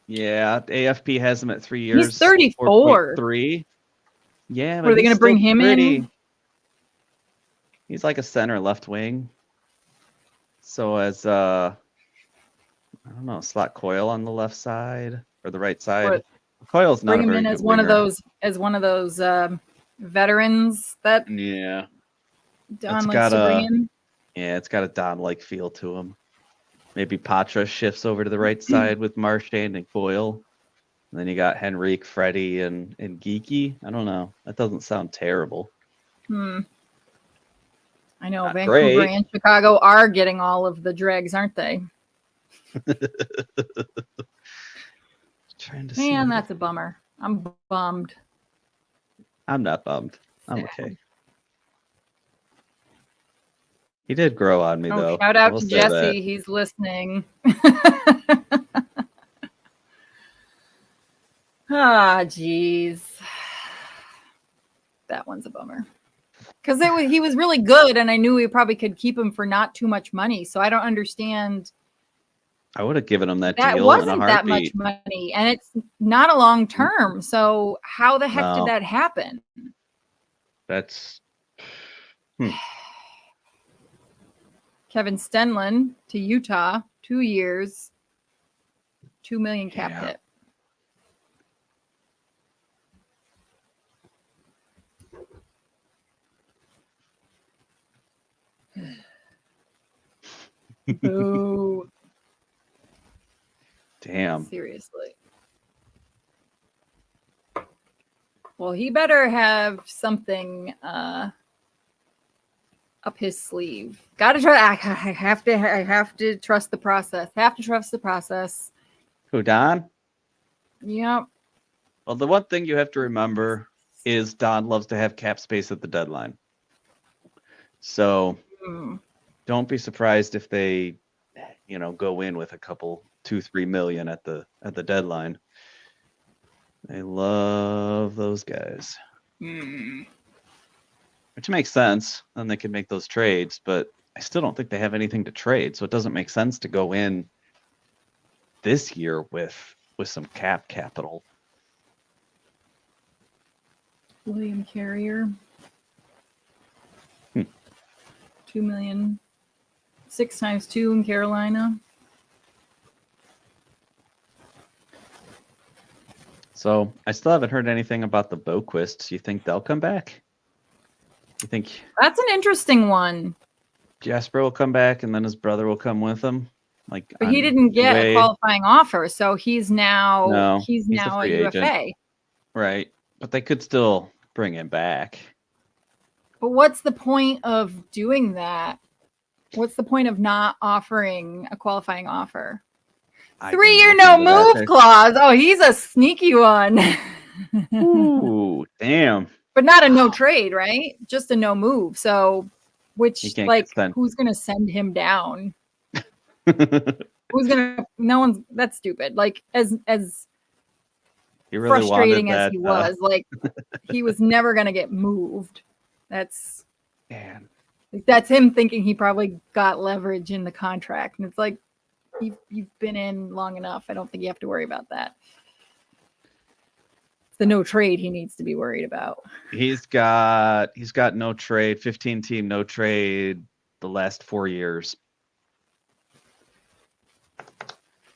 Yeah, AFP has him at 3 years. He's 34. 4.3. Yeah, Are but they he's going to bring still him pretty. in? He's like a center left wing. So as I don't know, slot Coyle on the left side or the right side. What? Coyle's not Bring a him very in good as one winger. of those veterans that Yeah. Don likes to bring in. Yeah, it's got a Don-like feel to him. Maybe Patra shifts over to the right side with Marchand and Coyle. And then you got Henrique, Freddie, and Geeky. I don't know. That doesn't sound terrible. I know Not Vancouver great. and Chicago are getting all of the dregs, aren't they? Trying to Man, see. that's a bummer. I'm bummed. I'm not bummed. I'm okay. He did grow on me, though. Shout out I will to say that. Jesse. He's listening. Ah, jeez. That one's a bummer. Because he was really good, and I knew we probably could keep him for not too much money. So I don't understand. I would have given him that That deal wasn't in a that much heartbeat. money, and it's not a long term. So how the heck did No. that happen? That's Kevin Stenlin to Utah, 2 years, $2 million cap hit. Boo. Damn. Seriously. Well, he better have something up his sleeve. Gotta try. I have to trust the process. Have to trust the process. Who, Don? Yep. Well, the one thing you have to remember is Don loves to have cap space at the deadline. So don't be surprised if they, go in with a couple, 2-3 million at the deadline. They love those guys. Which makes sense. Then they can make those trades, but I still don't think they have anything to trade. So it doesn't make sense to go in this year with some capital. William Carrier. 2 million. 6 times 2 in Carolina. So I still haven't heard anything about the Boquists. You think they'll come back? You think that's an interesting one? Jasper will come back and then his brother will come with him? But he didn't get a qualifying offer, so he's now a UFA. Agent. Right. But they could still bring him back. But what's the point of doing that? What's the point of not offering a qualifying offer? 3-year no move clause. Oh, he's a sneaky one. Ooh, damn. But not a no trade, right? Just a no move. So, who's going to send him down? No one's, that's stupid. Like, as really frustrating as he was, like, he was never going to get moved. That's him thinking he probably got leverage in the contract. And it's like, you've been in long enough. I don't think you have to worry about that. It's the no trade he needs to be worried about. He's got no trade, 15-team no trade the last 4 years.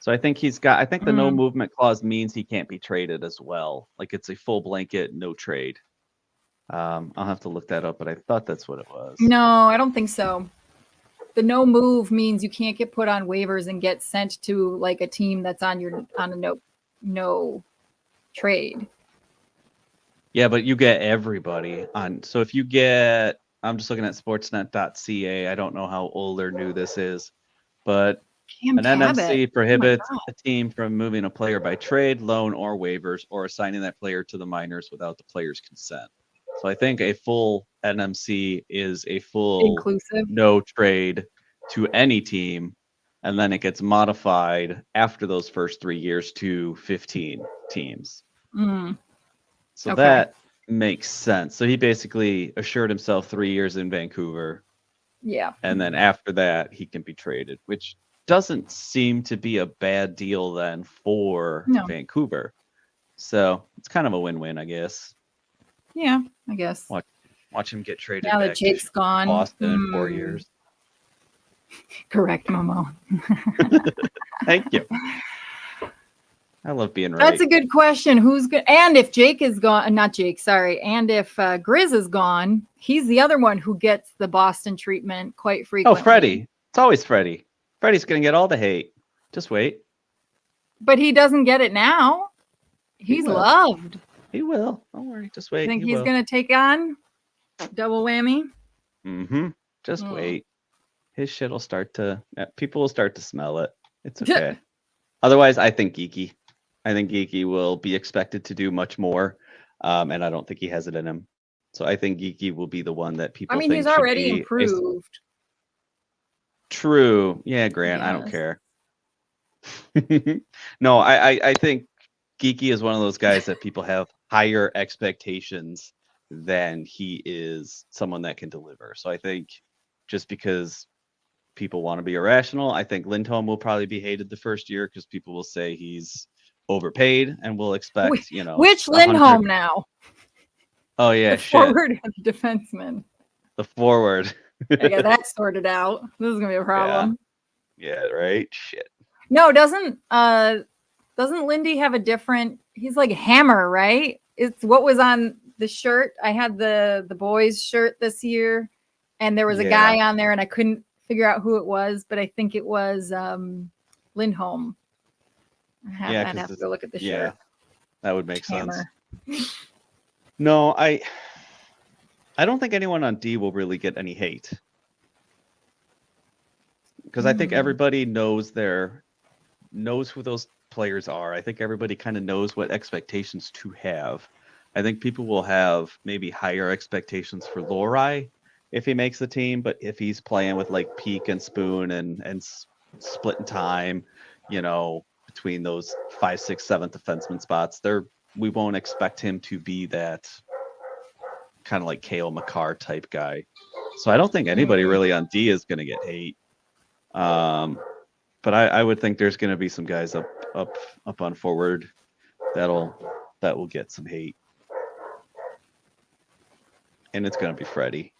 So I think the no movement clause means he can't be traded as well. Like it's a full blanket no trade. I'll have to look that up, but I thought that's what it was. No, I don't think so. The no move means you can't get put on waivers and get sent to like a team that's on a no trade. Yeah, but you get everybody on. So if you get, I'm just looking at sportsnet.ca. I don't know how old or new this is, but an NMC prohibits a team from moving a player by trade, loan, or waivers, or assigning that player to the minors without the player's consent. So I think a full NMC is a full inclusive no trade to any team, and then it gets modified after those first 3 years to 15 teams. So that makes sense. So he basically assured himself 3 years in Vancouver. Yeah. And then after that, he can be traded, which doesn't seem to be a bad deal then for No. Vancouver. So it's kind of a win-win, I guess. Yeah, I guess. Watch him get traded Now that back Jake's to gone. Boston in 4 years. Correct, Momo. Thank you. I love being right. That's a good question. Who's good? And if Jake is gone, not Jake, sorry. And if Grizz is gone, he's the other one who gets the Boston treatment quite frequently. Oh, Freddie. It's always Freddie. Freddie's going to get all the hate. Just wait. But he doesn't get it now. He's loved. He will. Don't worry. Just wait. You think he's going to take on double whammy? Mm-hmm. Just wait. His shit will start to, people will start to smell it. It's okay. Otherwise, I think Geeky. I think Geeky will be expected to do much more. And I don't think he has it in him. So I think Geeky will be the one that people think he's already improved. True. Yeah, Grant, yes. I don't care. No, I think Geeky is one of those guys that people have higher expectations than he is someone that can deliver. So I think just because people want to be irrational, I think Lindholm will probably be hated the first year because people will say he's overpaid and will expect, which Lindholm now? Oh yeah, the forward and the defenseman. The forward. I got that sorted out. This is gonna be a problem. Yeah, right. Shit. No, doesn't Lindy have a different? He's like Hammer, right? It's what was on the shirt. I had the boys shirt this year, and there was a guy on there, and I couldn't figure out who it was, but I think it was Lindholm. I'd have to go look at the shirt. Yeah, that would make sense. No, I don't think anyone on D will really get any hate. Because I think everybody knows who those players are. I think everybody kind of knows what expectations to have. I think people will have maybe higher expectations for Lorei if he makes the team, but if he's playing with like Peak and Spoon and splitting time, between those 5, 6, 7 defenseman spots, we won't expect him to be that kind of like Cale Makar type guy. So I don't think anybody really on D is going to get hate. But I would think there's going to be some guys up on forward that will get some hate. And it's going to be Freddie.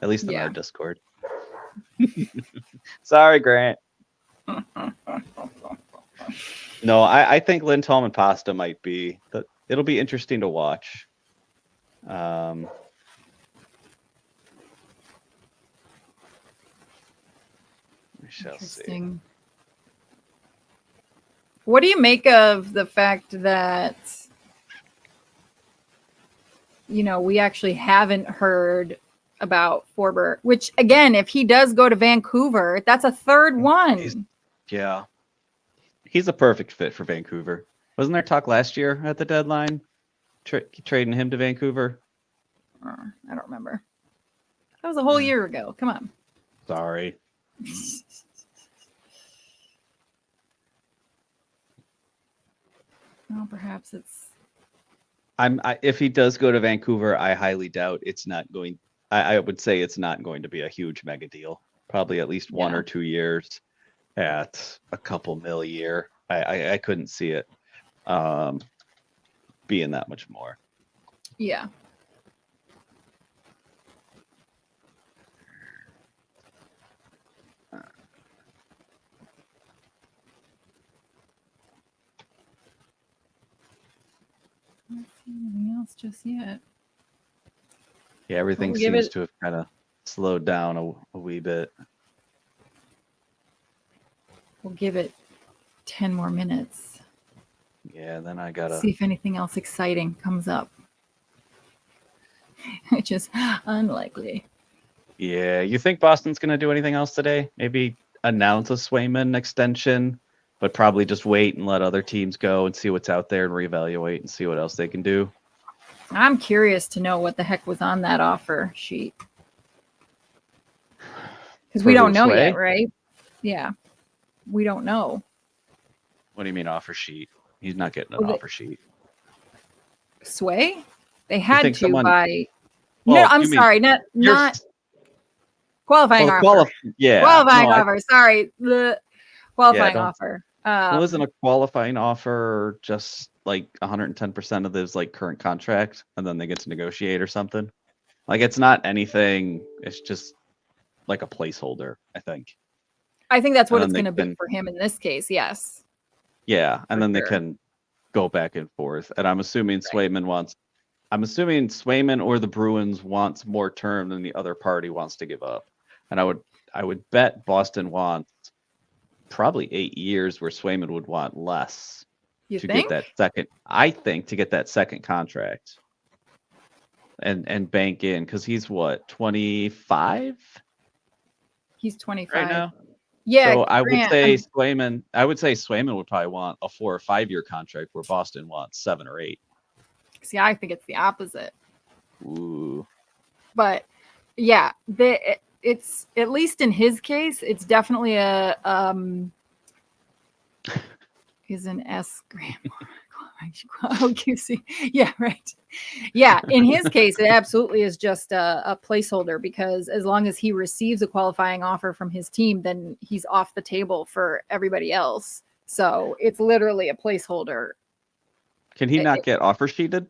At least in our Discord. Sorry, Grant. No, I think Lindholm and Pasta might be. It'll be interesting to watch. We shall see. What do you make of the fact that we actually haven't heard about Forbert, which again, if he does go to Vancouver, that's a third one. He's a perfect fit for Vancouver. Wasn't there talk last year at the deadline trading him to Vancouver? I don't remember. That was a whole year ago. Come on. Sorry. Well, perhaps it's. If he does go to Vancouver, I highly doubt it's not going. I would say it's not going to be a huge mega deal. Probably at least 1 or 2 years at a couple mil a year. I couldn't see it being that much more. Yeah. I don't see anything else just yet. Yeah, everything seems to have kind of slowed down a wee bit. We'll give it 10 more minutes. Yeah, then I gotta see if anything else exciting comes up. Which is unlikely. Yeah, you think Boston's gonna do anything else today? Maybe announce a Swayman extension, but probably just wait and let other teams go and see what's out there and reevaluate and see what else they can do. I'm curious to know what the heck was on that offer sheet. Because we don't know yet, right? Yeah. We don't know. What do you mean offer sheet? He's not getting an offer sheet. Sway? They had to by... Well, no, I'm sorry. Not qualifying offer. Yeah. Qualifying offer. Sorry. qualifying offer. Wasn't a qualifying offer just like 110% of his like current contract, and then they get to negotiate or something? Like it's not anything. It's just like a placeholder, I think. I think that's what And it's then going to be for him in this case. Yes. Yeah, and For then they sure. can go back and forth. And I'm assuming I'm assuming Swayman or the Bruins wants more term than the other party wants to give up. And I would bet Boston wants probably 8 years, where Swayman would want less You to think? get that second. I think to get that second contract and bank in, because he's what, 25 He's 25 right now. Yeah. So I would Grant, say Swayman would probably want a 4 or 5 year contract, where Boston wants 7 or 8. see, I think it's the opposite. Ooh. But yeah, it's at least in his case, it's definitely a is an S gram. Okay, see, yeah, right. Yeah, in his case, it absolutely is just a placeholder, because as long as he receives a qualifying offer from his team, then he's off the table for everybody else. So it's literally a placeholder. Can he not get offer sheeted?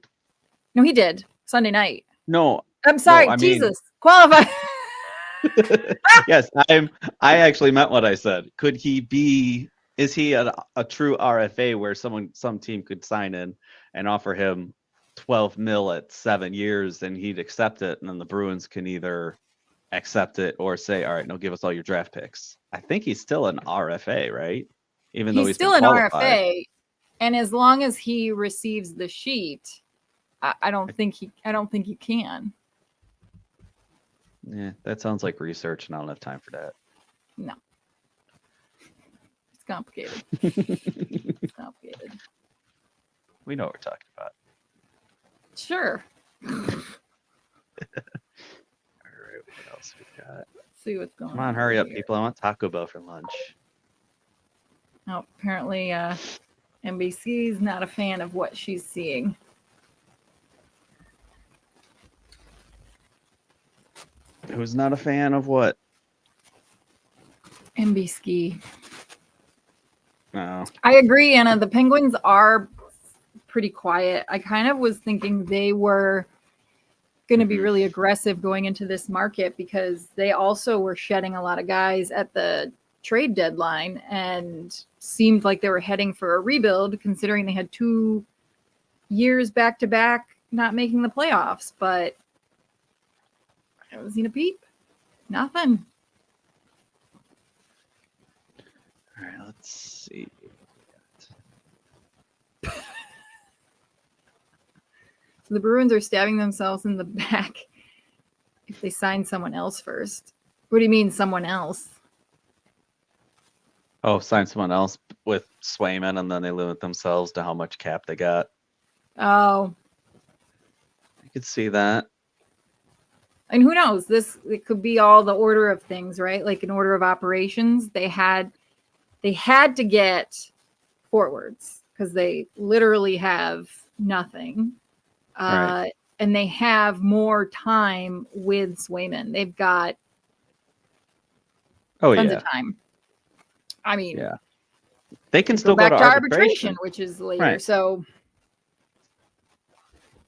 No, he did Sunday night. No. I'm sorry, I mean, Jesus. Qualify. yes, I actually meant what I said. Could he be? Is he a true RFA, where some team could sign in and offer him 12 mil at 7 years, and he'd accept it, and then the Bruins can either accept it or say, all right, no, give us all your draft picks. I think he's still an RFA, right? Even though he's still been an qualified. RFA, and as long as he receives the sheet, I don't think you can. Yeah, that sounds like research, and I don't have time for that. No. It's complicated. It's complicated. We know what we're talking about. Sure. All right, what else we got? Let's see what's going on. Come on, hurry up, here. people. I want Taco Bell for lunch. Oh, apparently NBC is not a fan of what she's seeing. Who's not a fan of what? NBC. No. I agree, Anna. The Penguins are pretty quiet. I kind of was thinking they were going to be really aggressive going into this market, because they also were shedding a lot of guys at the trade deadline and seemed like they were heading for a rebuild, considering they had 2 years back to back not making the playoffs. But I haven't seen a peep. Nothing. All right, let's see. So the Bruins are stabbing themselves in the back if they sign someone else first. What do you mean, someone else? Oh, sign someone else with Swayman, and then they limit themselves to how much cap they got. Oh. I could see that. And who knows? It could be all the order of things, right? Like an order of operations. They had to get forwards, because they literally have nothing. Right. And they have more time with Swayman. They've got tons of time. I mean, yeah, they can still go back to arbitration, which is later. Right. So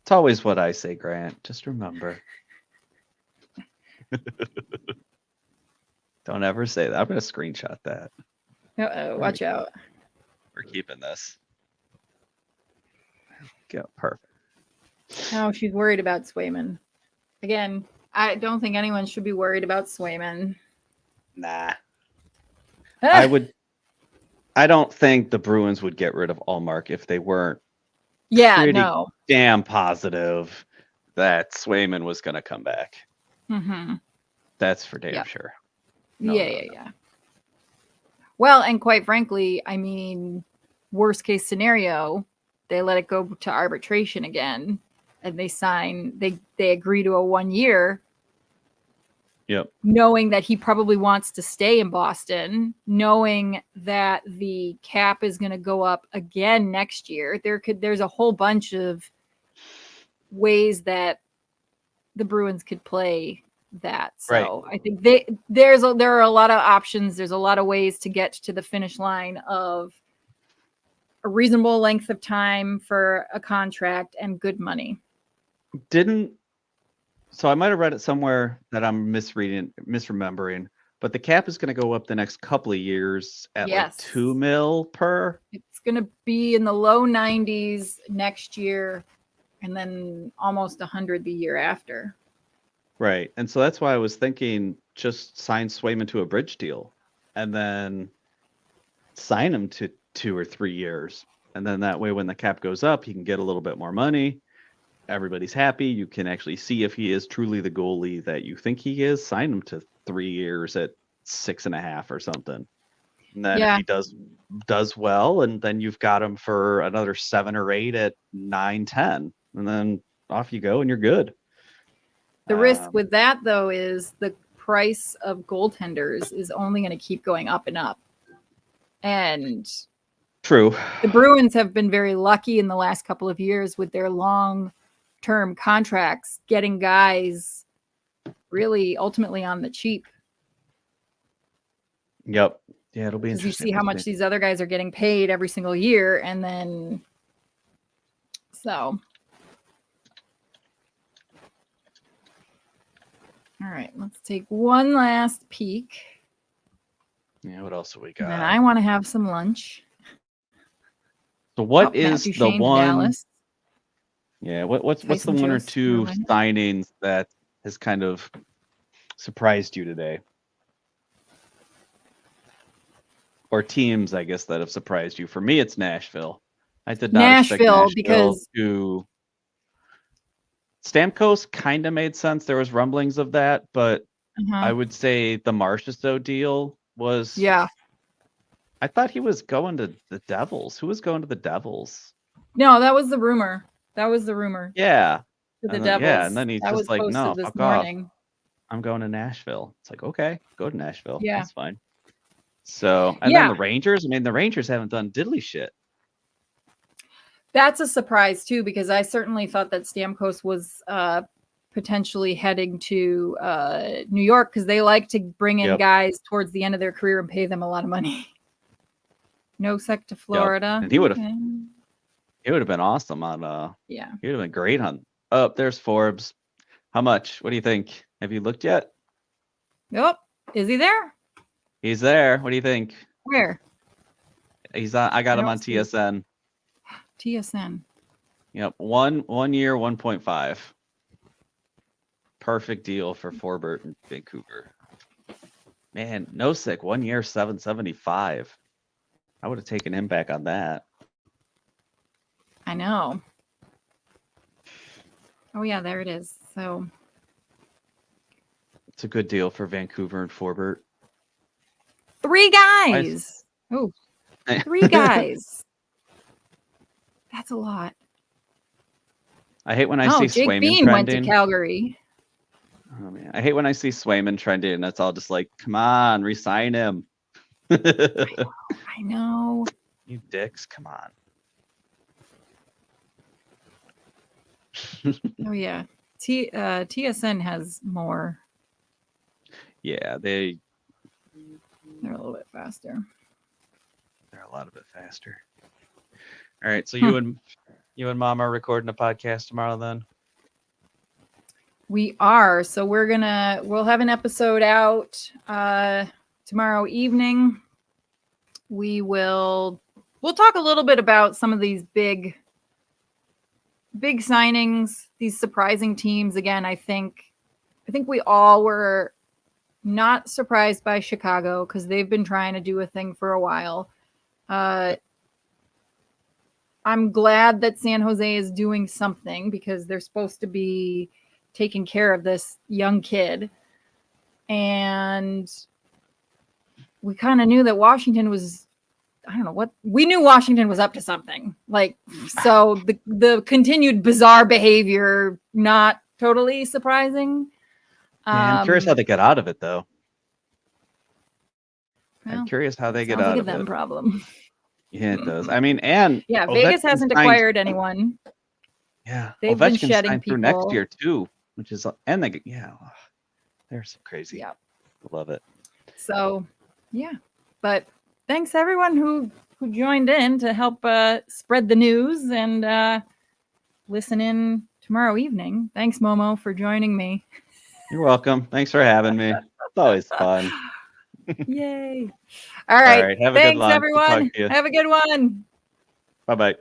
it's always what I say, Grant. Just remember. Don't ever say that. I'm going to screenshot that. Watch out. We're keeping this. Go, perfect. No, she's worried about Swayman. Again, I don't think anyone should be worried about Swayman. Nah. I don't think the Bruins would get rid of Allmark if they weren't damn positive that Swayman was going to come back. Mm-hmm. That's for damn sure. No. Yeah. Well, and quite frankly, I mean, worst case scenario, they let it go to arbitration again, and they agree to a 1 year. Yep. Knowing that he probably wants to stay in Boston, knowing that the cap is going to go up again next year. There's a whole bunch of ways that the Bruins could play that. Right. So I think there are a lot of options. There's a lot of ways to get to the finish line of a reasonable length of time for a contract and good money. So I might have read it somewhere that I'm misremembering, but the cap is going to go up the next couple of years at like Yes. $2 million per. It's going to be in the low 90s next year, and then almost 100 the year after. Right. And so that's why I was thinking just sign Swayman to a bridge deal and then sign him to 2 or 3 years. And then that way, when the cap goes up, he can get a little bit more money. Everybody's happy. You can actually see if he is truly the goalie that you think he is. Sign him to 3 years at 6.5 or something. And then if he does well, and then you've got him for another 7 or 8 at 9, 10, and then off you go and you're good. The risk with that, though, is the price of goaltenders is only going to keep going up and up. And true. The Bruins have been very lucky in the last couple of years with their long-term contracts, getting guys really ultimately on the cheap. Yep. Yeah, it'll be interesting. You see how much these other guys are getting paid every single year, and then so. All right, let's take one last peek. Yeah, what else have we got? And then I want to have some lunch. So what is the one? Dallas. Yeah, what's the one or two signings that has kind of surprised you today? Or teams, I guess, that have surprised you. For me, it's Nashville. I did not expect Nashville because Stamkos kind of made sense. There was rumblings of that, but I would say the Marchessault deal was. Yeah. I thought he was going to the Devils. Who was going to the Devils? No, that was the rumor. Yeah. To the Devils. Yeah, and then he's just like, no, fuck morning. off. I'm going to Nashville. It's like, okay, go to Nashville. Yeah. That's fine. So, and then the Rangers. I mean, the Rangers haven't done diddly shit. That's a surprise too, because I certainly thought that Stamkos was potentially heading to New York because they like to bring in guys towards the end of their career and pay them a lot of money. Nosek to Florida. Yep. And he would have. It would have been awesome on. Yeah. He would have been great on. Oh, there's Forbes. How much? What do you think? Have you looked yet? Nope. Is he there? He's there. What do you think? Where? He's on. I got him on TSN. TSN. Yep. 1 year, 1.5. Perfect deal for Forbert in Vancouver. Man, Nosek, 1 year, 775. I would have taken him back on that. I know. Oh yeah, there it is. So it's a good deal for Vancouver and Forbert. 3 guys. Oh, 3 guys. That's a lot. I hate when I see Jake Swayman Bean trending. Went to Calgary. Oh man, I hate when I see Swayman trending, and that's all just like, come on, re-sign him. I know. You dicks, come on. Oh yeah, TSN has more. Yeah, they're a little bit faster. They're a lot bit faster. All right, so you and Mom are recording a podcast tomorrow, then. We are. So we'll have an episode out tomorrow evening. We'll talk a little bit about some of these big signings, these surprising teams. Again, I think we all were not surprised by Chicago because they've been trying to do a thing for a while. I'm glad that San Jose is doing something because they're supposed to be taking care of this young kid. And we kind of knew that Washington was, we knew Washington was up to something. Like, so the continued bizarre behavior, not totally surprising. Yeah, I'm curious how they get out of it, though. Well, I'm curious how they get out of it. Them problem. Yeah, it does. I mean, and yeah, Vegas hasn't acquired anyone. Yeah, they've been shedding people through next year too, which is They're so crazy. Yeah. Love it. So, yeah. But thanks everyone who joined in to help spread the news and listen in tomorrow evening. Thanks, Momo, for joining me. You're welcome. Thanks for having me. It's always fun. Yay. All right. Have a Thanks, good lunch. everyone. Talk to you. Have a good one. Bye-bye.